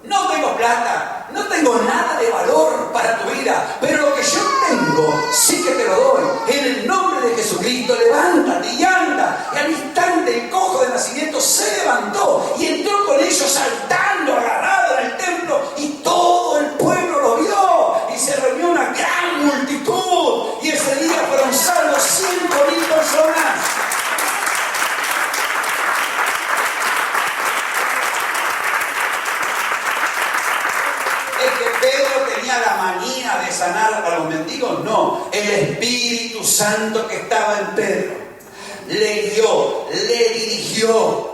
A: no tengo plata, no tengo nada de valor para tu vida, pero lo que yo tengo sí que te lo doy. En el nombre de Jesucristo, levántate y anda. Y al instante el cojo de nacimiento se levantó y entró con ellos saltando, agarrado en el templo, y todo el pueblo lo vio. Y se reunió una gran multitud, y ese día fueron salvos 5.000 personas. Pedro tenía la manía de sanar a los mendigos. No, el Espíritu Santo que estaba en Pedro le guió, le dirigió.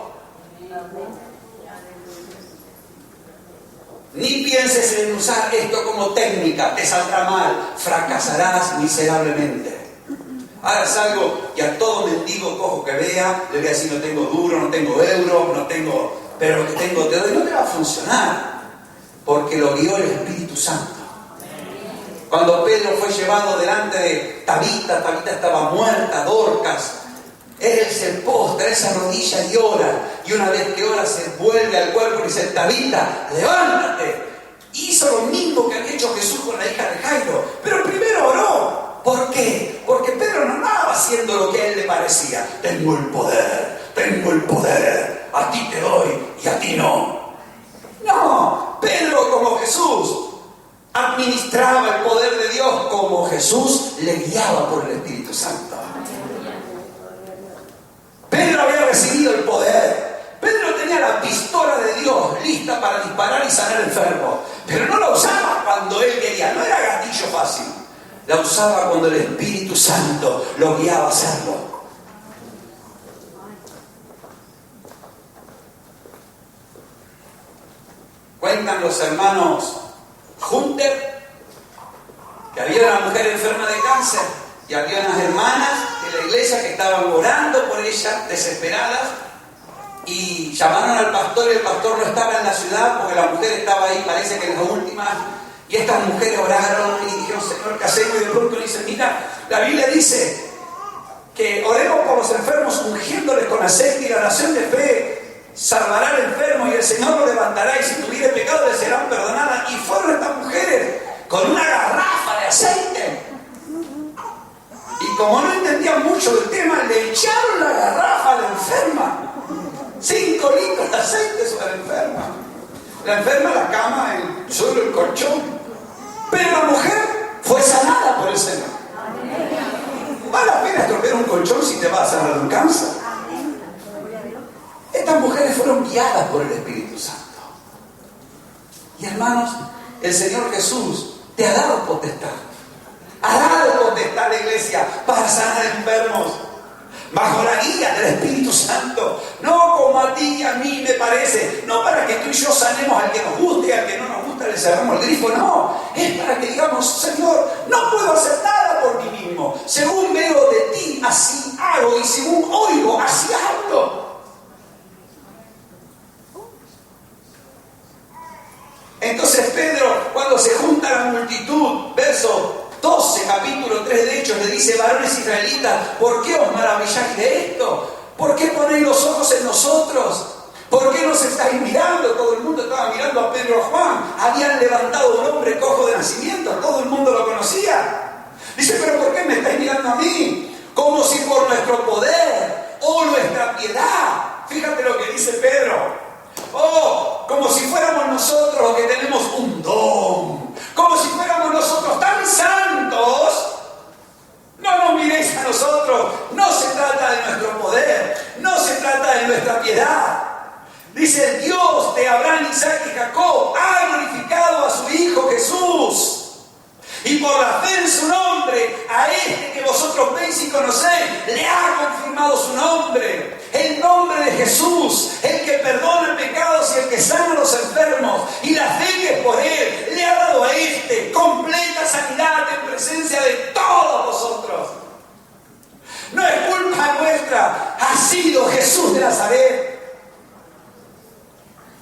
A: Ni pienses en usar esto como técnica, te saldrá mal, fracasarás miserablemente. Ahora salgo y a todo mendigo cojo que vea le voy a decir: no tengo duro, no tengo euro, no tengo, pero lo que tengo te doy. No te va a funcionar, porque lo guió el Espíritu Santo. Cuando Pedro fue llevado delante de Tabita, Tabita estaba muerta, Dorcas, él se postra, él se arrodilla y ora, y una vez que ora se vuelve al cuerpo y dice: Tabita, levántate. Hizo lo mismo que había hecho Jesús con la hija de Jairo, pero primero oró. ¿Por qué? Porque Pedro no andaba haciendo lo que a él le parecía. Tengo el poder, a ti te doy y a ti no. No, Pedro, como Jesús, administraba el poder de Dios, como Jesús le guiaba por el Espíritu Santo. Pedro había recibido el poder. Pedro tenía la pistola de Dios lista para disparar y sanar enfermos, pero no la usaba cuando él quería, no era gatillo fácil. La usaba cuando el Espíritu Santo lo guiaba a hacerlo. Cuentan los hermanos Hunter que había una mujer enferma de cáncer y había unas hermanas de la iglesia que estaban orando por ella, desesperadas, y llamaron al pastor, y el pastor no estaba en la ciudad porque la mujer estaba ahí, parece que en las últimas, y estas mujeres oraron y dijeron: Señor, ¿qué hacemos? Y de pronto le dicen: mira, la Biblia dice que oremos por los enfermos ungiéndoles con aceite, y la oración de fe salvará al enfermo y el Señor lo levantará, y si tuviere pecado le serán perdonadas. Y fueron estas mujeres con una garrafa de aceite, y como no entendían mucho del tema, le echaron la garrafa a la enferma. 5 litros de aceite sobre la enferma. La enferma, la cama, el suelo, el colchón. Pero la mujer fue sanada por el Señor. Vale la pena estropear un colchón si te vas a sanar de un cáncer. Estas mujeres fueron guiadas por el Espíritu Santo. Y hermanos, el Señor Jesús te ha dado potestad. Ha dado potestad a la iglesia para sanar enfermos, bajo la guía del Espíritu Santo. No como a ti y a mí me parece. No para que tú y yo sanemos al que nos guste y al que no nos gusta le cerramos el grifo. No, es para que digamos: Señor, no puedo hacer nada por mí mismo. Según veo de ti, así hago, y según oigo, así hablo. Entonces Pedro, cuando se junta la multitud, verso 12, capítulo 3 de Hechos, le dice: varones israelitas, ¿por qué os maravilláis de esto? ¿Por qué ponéis los ojos en nosotros? ¿Por qué nos estáis mirando? Todo el mundo estaba mirando a Pedro y a Juan. Habían levantado un hombre cojo de nacimiento, todo el mundo lo conocía. Dice: ¿pero por qué me estáis mirando a mí? Como si por nuestro poder o nuestra piedad. Fíjate lo que dice Pedro. Oh, como si fuéramos nosotros los que tenemos un don, como si fuéramos nosotros tan santos. No nos miréis a nosotros. No se trata de nuestro poder, no se trata de nuestra piedad. Dice: el Dios de Abraham, Isaac y Jacob ha glorificado a su Hijo Jesús, y por la fe en su nombre, a este que vosotros veis y conocéis, le ha confirmado su nombre. El nombre de Jesús, el que perdona pecados y el que sana a los enfermos. Y la fe que es por él le ha dado a este completa sanidad en presencia de todos vosotros. No es culpa nuestra, ha sido Jesús de Nazaret.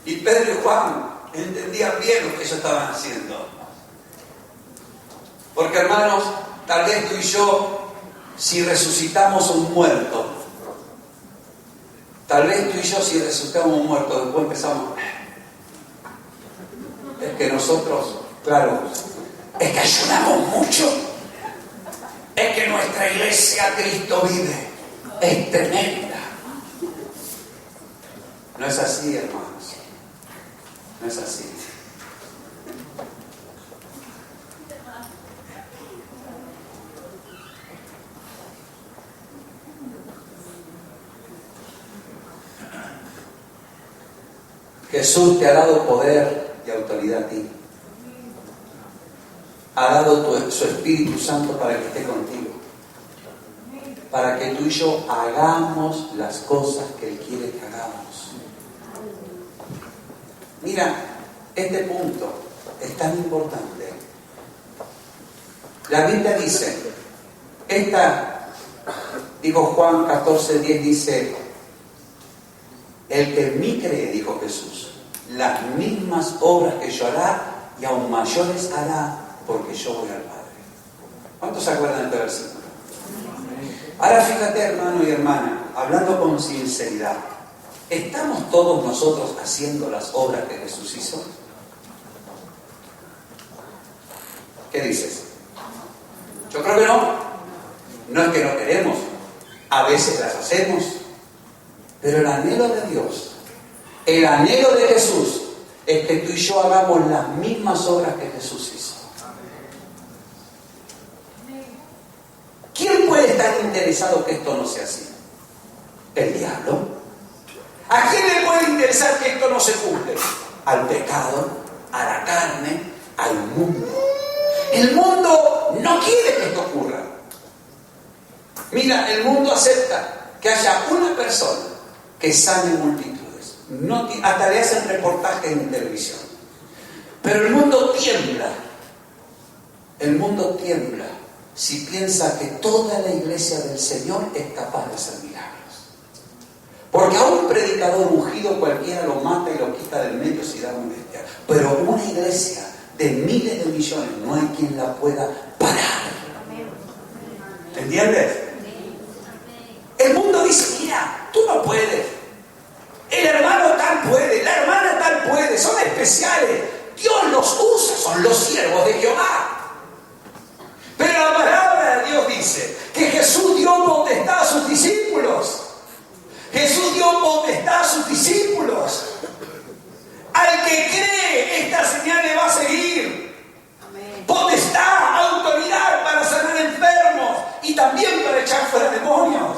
A: Y Pedro y Juan entendían bien lo que ellos estaban haciendo. Porque, hermanos, tal vez tú y yo, si resucitamos un muerto, después empezamos. que nosotros, claro, es que ayunamos mucho, es que nuestra iglesia Cristo vive, es tremenda. No es así, hermanos, no es así. Jesús te ha dado poder y autoridad a ti. Ha dado su Espíritu Santo para que esté contigo. Para que tú y yo hagamos las cosas que Él quiere que hagamos. Mira, este punto es tan importante. La Biblia dice, dijo Juan 14:10, dice, el que en mí cree, dijo Jesús, las mismas obras que yo hará y aún mayores hará, porque yo voy al Padre. ¿Cuántos se acuerdan de este versículo? Ahora fíjate, hermano y hermana, hablando con sinceridad, ¿estamos todos nosotros haciendo las obras que Jesús hizo? ¿Qué dices? Yo creo que no. No es que no queremos, a veces las hacemos, pero el anhelo de Dios, el anhelo de Jesús, es que tú y yo hagamos las mismas obras que Jesús hizo. ¿Quién puede estar interesado que esto no sea así? ¿El diablo? ¿A quién le puede interesar que esto no se cumple? Al pecado, a la carne, al mundo. El mundo no quiere que esto ocurra. Mira, el mundo acepta que haya una persona que sane multitudes. Hasta le hacen reportajes en televisión. Pero el mundo tiembla. El mundo tiembla si piensa que toda la iglesia del Señor es capaz de hacer milagros. Porque a un predicador ungido cualquiera lo mata y lo quita del medio si da molestia. Pero una iglesia de miles de millones no hay quien la pueda parar. ¿Entiendes? El mundo dice, mira, tú no puedes. El hermano tal puede, la hermana tal puede, son especiales. Dios los usa, son los siervos de Jehová. Pero la palabra de Dios dice que Jesús dio potestad a sus discípulos. Jesús dio potestad a sus discípulos. Al que cree, esta señal le va a seguir. Potestad, autoridad para sanar enfermos y también para echar fuera demonios.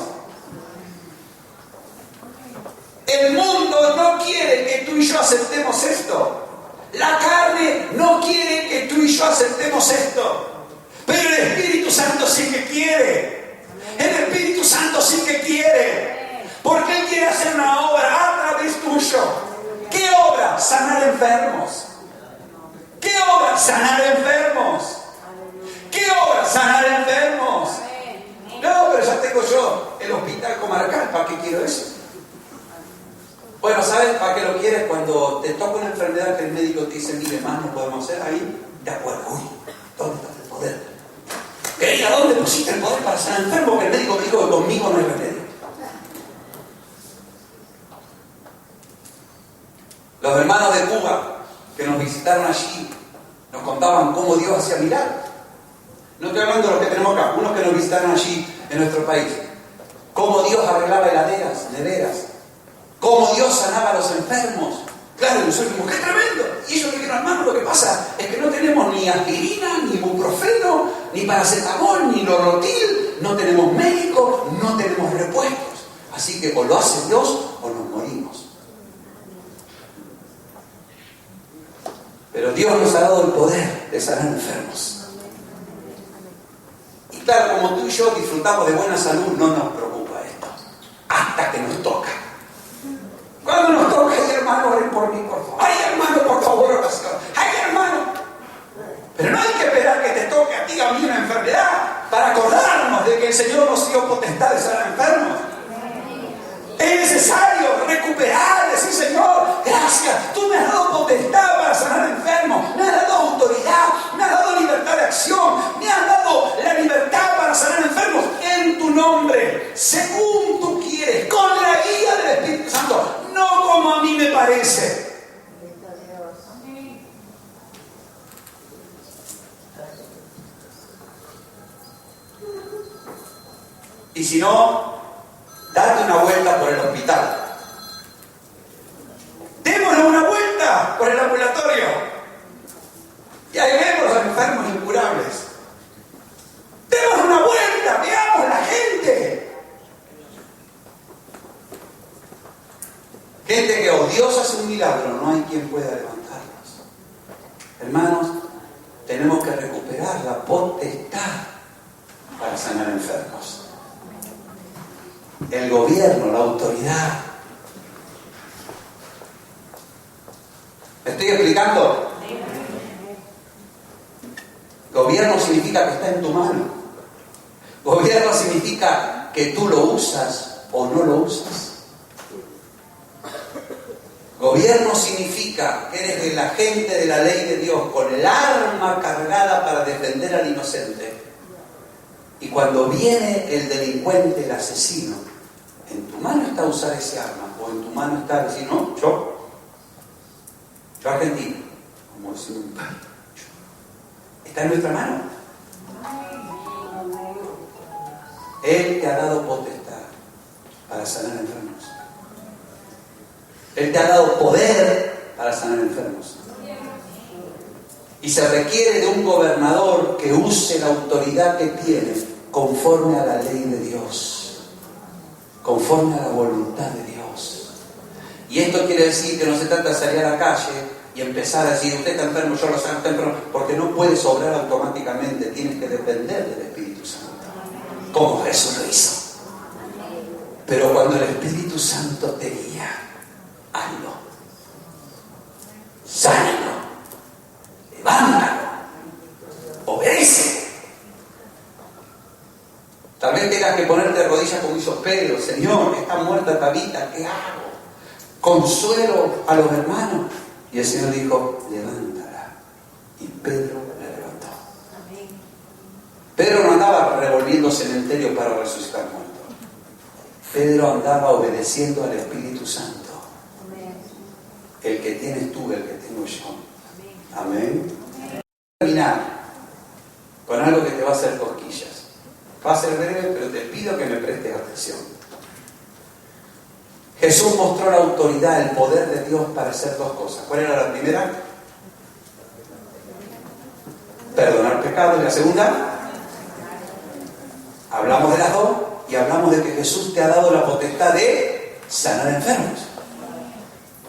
A: El mundo no quiere que tú y yo aceptemos esto. La carne no quiere que tú y yo aceptemos esto. Pero el Espíritu Santo sí que quiere. El Espíritu Santo sí que quiere. Porque Él quiere hacer una obra a través tuyo. ¿Qué obra? Sanar enfermos. ¿Qué obra? Sanar enfermos. ¿Qué obra? Sanar enfermos. No, pero ya tengo yo el hospital comarcal. ¿Para qué quiero eso? Bueno, ¿sabes para qué lo quieres? Cuando te toca una enfermedad que el médico te dice, mire, más no podemos hacer, ahí de acuerdo. Uy, ¿dónde está el poder? ¿A dónde pusiste el poder para sanar enfermo? Porque el médico dijo que conmigo no hay remedio. Los hermanos de Cuba que nos visitaron allí nos contaban cómo Dios hacía milagros. No estoy hablando de los que tenemos acá, unos que nos visitaron allí en nuestro país. Cómo Dios arreglaba heladeras, neveras. Cómo Dios sanaba a los enfermos. Claro, nosotros dijimos, ¡qué tremendo! Y ellos dijeron, hermano, lo que pasa es que no tenemos ni aspirina, ni ibuprofeno, ni paracetamol, ni lorotil, no tenemos médicos, no tenemos repuestos. Así que o lo hace Dios o nos morimos. Pero Dios nos ha dado el poder de sanar enfermos. Y claro, como tú y yo disfrutamos de buena salud, no nos preocupa esto. Hasta que nos toca. Cuando nos toca, ay hermano, oren por mí, por favor. Ay hermano, por favor, oración. Ay hermano. Pero no hay que esperar que te toque a ti, a mí, una enfermedad para acordarnos de que el Señor nos dio potestad de sanar enfermos. Es necesario recuperar, decir, Señor, gracias, tú me has dado potestad para sanar enfermos, me has dado autoridad, me has dado libertad de acción, me has dado la libertad para sanar enfermos en tu nombre, según tú quieres, con la guía del Espíritu Santo, no como a mí me parece. Y si no, date una vuelta por el hospital. Démosle una vuelta por el ambulatorio. Y ahí vemos a los enfermos incurables. Demos una vuelta, veamos la gente. Gente que, oh, Dios hace un milagro, no hay quien pueda levantarlos. Hermanos, tenemos que recuperar la potestad para sanar enfermos. El gobierno, la autoridad. ¿Me estoy explicando? Gobierno significa que está en tu mano. Gobierno significa que tú lo usas o no lo usas. Gobierno significa que eres el agente de la ley de Dios con el arma cargada para defender al inocente. Y cuando viene el delincuente, el asesino, en tu mano está usar ese arma, o en tu mano está decir, no, yo argentino, como decir un padre, está en nuestra mano. Él te ha dado potestad para sanar enfermos. Él te ha dado poder para sanar enfermos. Y se requiere de un gobernador que use la autoridad que tiene conforme a la ley de Dios, conforme a la voluntad de Dios. Y esto quiere decir que no se trata de salir a la calle y empezar a decir, usted está enfermo, yo lo sano, está enfermo, porque no puedes obrar automáticamente, tienes que depender del Espíritu Santo, como Jesús lo hizo. Pero cuando el Espíritu Santo te guía, hazlo, sánalo, levántalo, obedece. Tal vez tengas que ponerte de rodillas como hizo Pedro. Señor, está muerta Tabita, ¿qué hago? Consuelo a los hermanos. Y el Señor dijo, levántala. Y Pedro la levantó. Amén. Pedro no andaba revolviendo cementerios para resucitar muertos. Pedro andaba obedeciendo al Espíritu Santo. Amén. El que tienes tú, el que tengo yo. Amén. Amén. Voy a terminar con algo que te va a hacer cosquillas. Va a ser breve, pero te pido que me prestes atención. Jesús mostró la autoridad, el poder de Dios para hacer dos cosas. ¿Cuál era la primera? Perdonar pecados. ¿Y la segunda? Hablamos de las dos y hablamos de que Jesús te ha dado la potestad de sanar enfermos.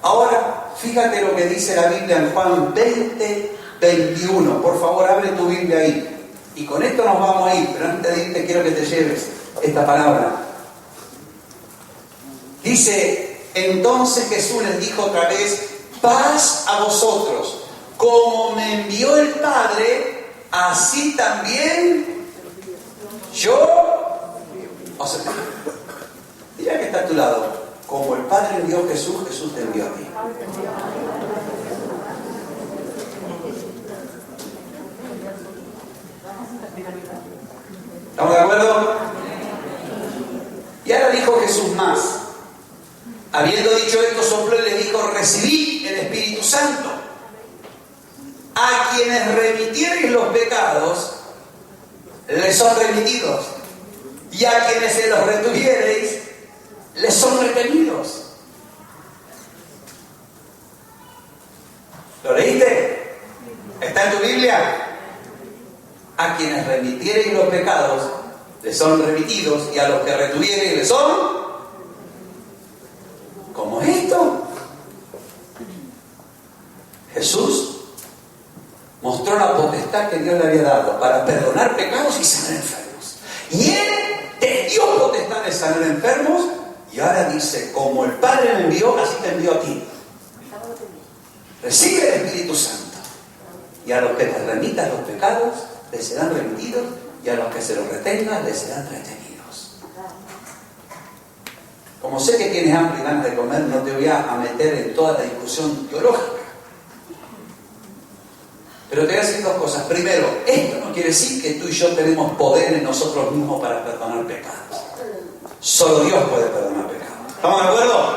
A: Ahora, fíjate lo que dice la Biblia en Juan 20:21. Por favor, abre tu Biblia ahí. Y con esto nos vamos a ir, pero antes de irte quiero que te lleves esta palabra. Dice, entonces Jesús les dijo otra vez, paz a vosotros. Como me envió el Padre, así también yo os envío. Mira que está a tu lado. Como el Padre envió a Jesús, Jesús te envió a ti. ¿Estamos de acuerdo? Y ahora dijo Jesús más. Habiendo dicho esto, sopló y le dijo, recibid el Espíritu Santo. A quienes remitiereis los pecados, les son remitidos. Y a quienes se los retuviereis, les son retenidos. ¿Lo leíste? ¿Está en tu Biblia? A quienes remitiereis los pecados, les son remitidos, y a los que retuviereis, les son... ¿Cómo es esto? Jesús mostró la potestad que Dios le había dado para perdonar pecados y sanar enfermos. Y Él te dio potestad de sanar enfermos, y ahora dice, como el Padre me envió, así te envió a ti. Recibe el Espíritu Santo. Y a los que te remitan los pecados, les serán remitidos, y a los que se los retengan, les serán retenidos. Como sé que tienes hambre y ganas de comer, no te voy a meter en toda la discusión teológica. Pero te voy a decir dos cosas. Primero, esto no quiere decir que tú y yo tenemos poder en nosotros mismos para perdonar pecados. Solo Dios puede perdonar pecados. ¿Estamos de acuerdo?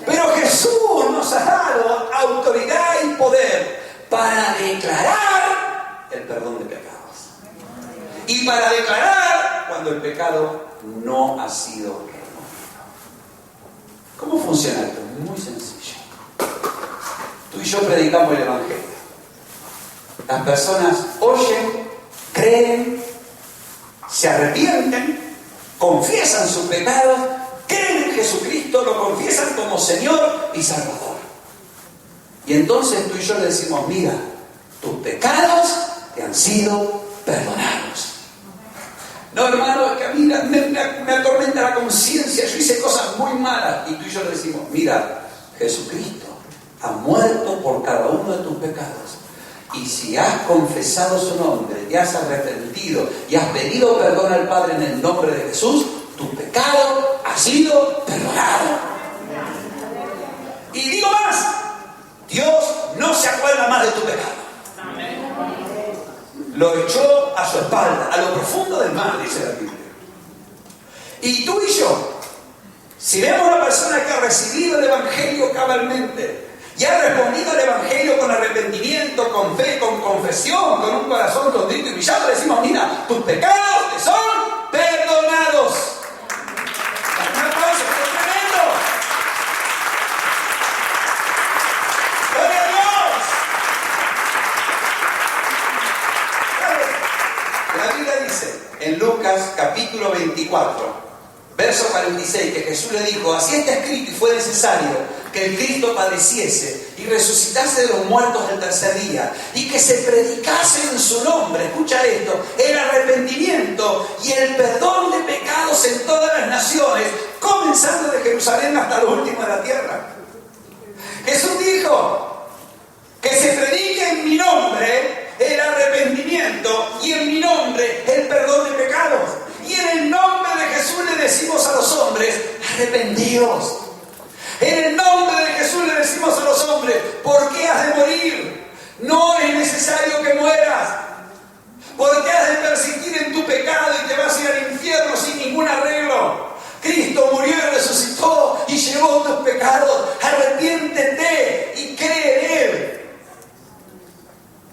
A: Pero Jesús nos ha dado autoridad y poder para declarar el perdón de pecados. Y para declarar cuando el pecado no ha sido removido. ¿Cómo funciona esto? Muy sencillo. Tú y yo predicamos el Evangelio. Las personas oyen, creen, se arrepienten, confiesan sus pecados, creen en Jesucristo, lo confiesan como Señor y Salvador. Y entonces tú y yo le decimos, mira, tus pecados te han sido perdonados. No, hermano, es que a mí me atormenta la conciencia, yo hice cosas muy malas. Y tú y yo le decimos, mira, Jesucristo ha muerto por cada uno de tus pecados. Y si has confesado su nombre, te has arrepentido y has pedido perdón al Padre en el nombre de Jesús, tu pecado ha sido perdonado. Y digo más, Dios no se acuerda más de tu pecado. Lo echó a su espalda, a lo profundo del mar, dice la Biblia. Y tú y yo, si vemos a una persona que ha recibido el Evangelio cabalmente y ha respondido al Evangelio con arrepentimiento, con fe, con confesión, con un corazón contrito y brillante, le decimos, mira, tus pecados te son perdonados. Un aplauso, ¡es tremendo! ¡Gloria a Dios! La Biblia dice en Lucas capítulo 24, verso 46, que Jesús le dijo, así está escrito y fue necesario que el Cristo padeciese y resucitase de los muertos el tercer día, y que se predicase en su nombre, escucha esto, el arrepentimiento y el perdón de pecados en todas las naciones, comenzando de Jerusalén hasta lo último de la tierra. Jesús dijo que se predique en mi nombre el arrepentimiento y en mi nombre el perdón de pecados. Y en el nombre de Jesús le decimos a los hombres, arrepentíos. En el nombre de Jesús le decimos a los hombres, ¿por qué has de morir? No es necesario que mueras. ¿Por qué has de persistir en tu pecado y te vas a ir al infierno sin ningún arreglo? Cristo murió y resucitó y llevó tus pecados. Arrepiéntete y cree en Él.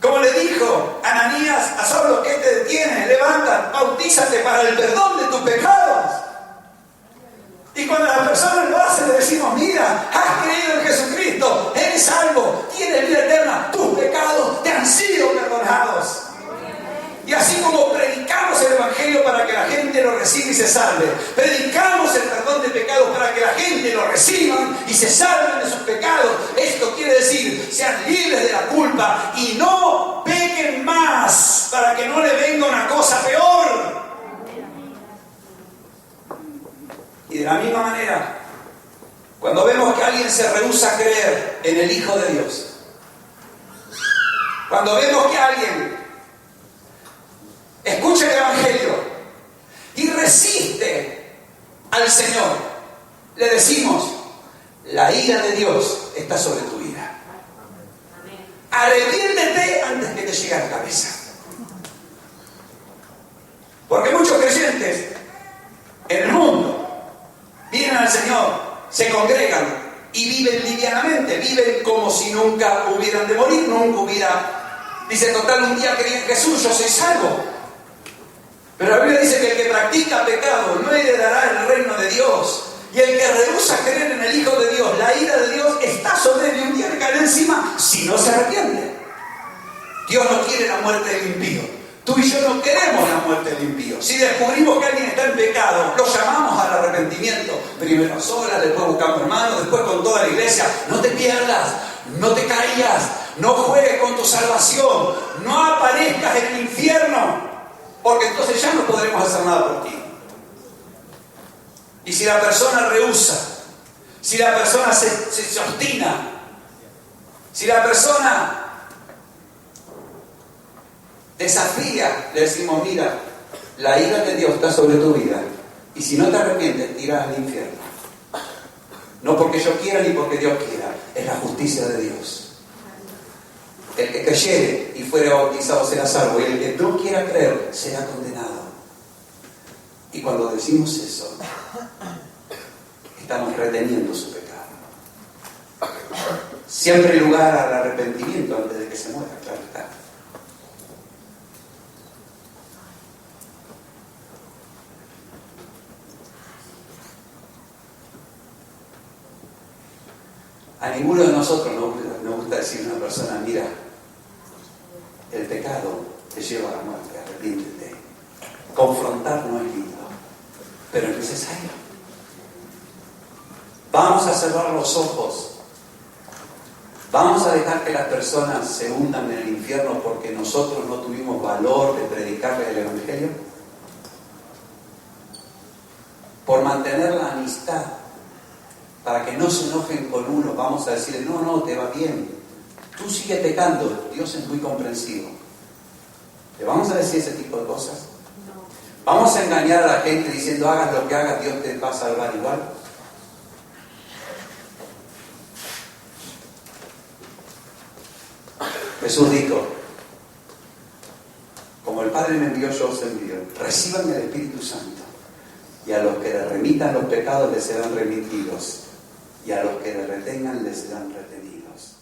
A: Como le dijo Ananías a Saulo, ¿qué te detiene? Levanta, bautízate para el perdón de tus pecados. Y cuando las personas lo hacen, le decimos, mira, has creído en Jesucristo, eres salvo, tienes vida eterna, tus pecados te han sido perdonados. Y así como predicamos el Evangelio para que la gente lo reciba y se salve, predicamos el perdón de pecados para que la gente lo reciba y se salven de sus pecados. Esto quiere decir, sean libres de la culpa y no pequen más para que no le venga una cosa peor. Y de la misma manera, cuando vemos que alguien se rehúsa a creer en el Hijo de Dios, cuando vemos que alguien escucha el Evangelio y resiste al Señor, le decimos, la ira de Dios está sobre tu vida. Arrepiéntete antes que te llegue a la cabeza. Porque muchos creyentes en el mundo vienen al Señor, se congregan y viven livianamente, viven como si nunca hubieran de morir, nunca hubiera. Dice, total, un día creí en Jesús, yo soy salvo. Pero la Biblia dice que el que practica pecado no heredará el reino de Dios. Y el que rehúsa creer en el Hijo de Dios, la ira de Dios está sobre él y un día le caerá encima si no se arrepiente. Dios no quiere la muerte del impío. Tú y yo no queremos la muerte del impío. Si descubrimos que alguien está en pecado, lo llamamos al arrepentimiento. Primero a solas, después buscamos hermanos, después con toda la iglesia. No te pierdas, no te caigas, no juegues con tu salvación, no aparezcas en el infierno, porque entonces ya no podremos hacer nada por ti. Y si la persona rehúsa, si la persona se obstina, si la persona desafía, le decimos, mira, la ira de Dios está sobre tu vida, y si no te arrepientes, te irás al infierno. No porque yo quiera ni porque Dios quiera, es la justicia de Dios. El que creyere y fuere bautizado será salvo, y el que no quiera creer será condenado. Y cuando decimos eso, estamos reteniendo su pecado. Siempre hay lugar al arrepentimiento antes de que se muera, claro está. A ninguno de nosotros nos gusta decir a una persona, mira, el pecado te lleva a la muerte, arrepiéntete. Confrontar no es lindo, pero es necesario. Vamos a cerrar los ojos. Vamos a dejar que las personas se hundan en el infierno porque nosotros no tuvimos valor de predicarles el Evangelio. Por mantener la amistad, para que no se enojen con uno, vamos a decirle, no, te va bien. Tú sigue pecando, Dios es muy comprensivo. ¿Le vamos a decir ese tipo de cosas? ¿Vamos a engañar a la gente diciendo, hagas lo que hagas, Dios te va a salvar igual? Jesús dijo, como el Padre me envió, yo os envío. Reciban el Espíritu Santo. Y a los que le remitan los pecados les serán remitidos. Y a los que le retengan les serán retenidos.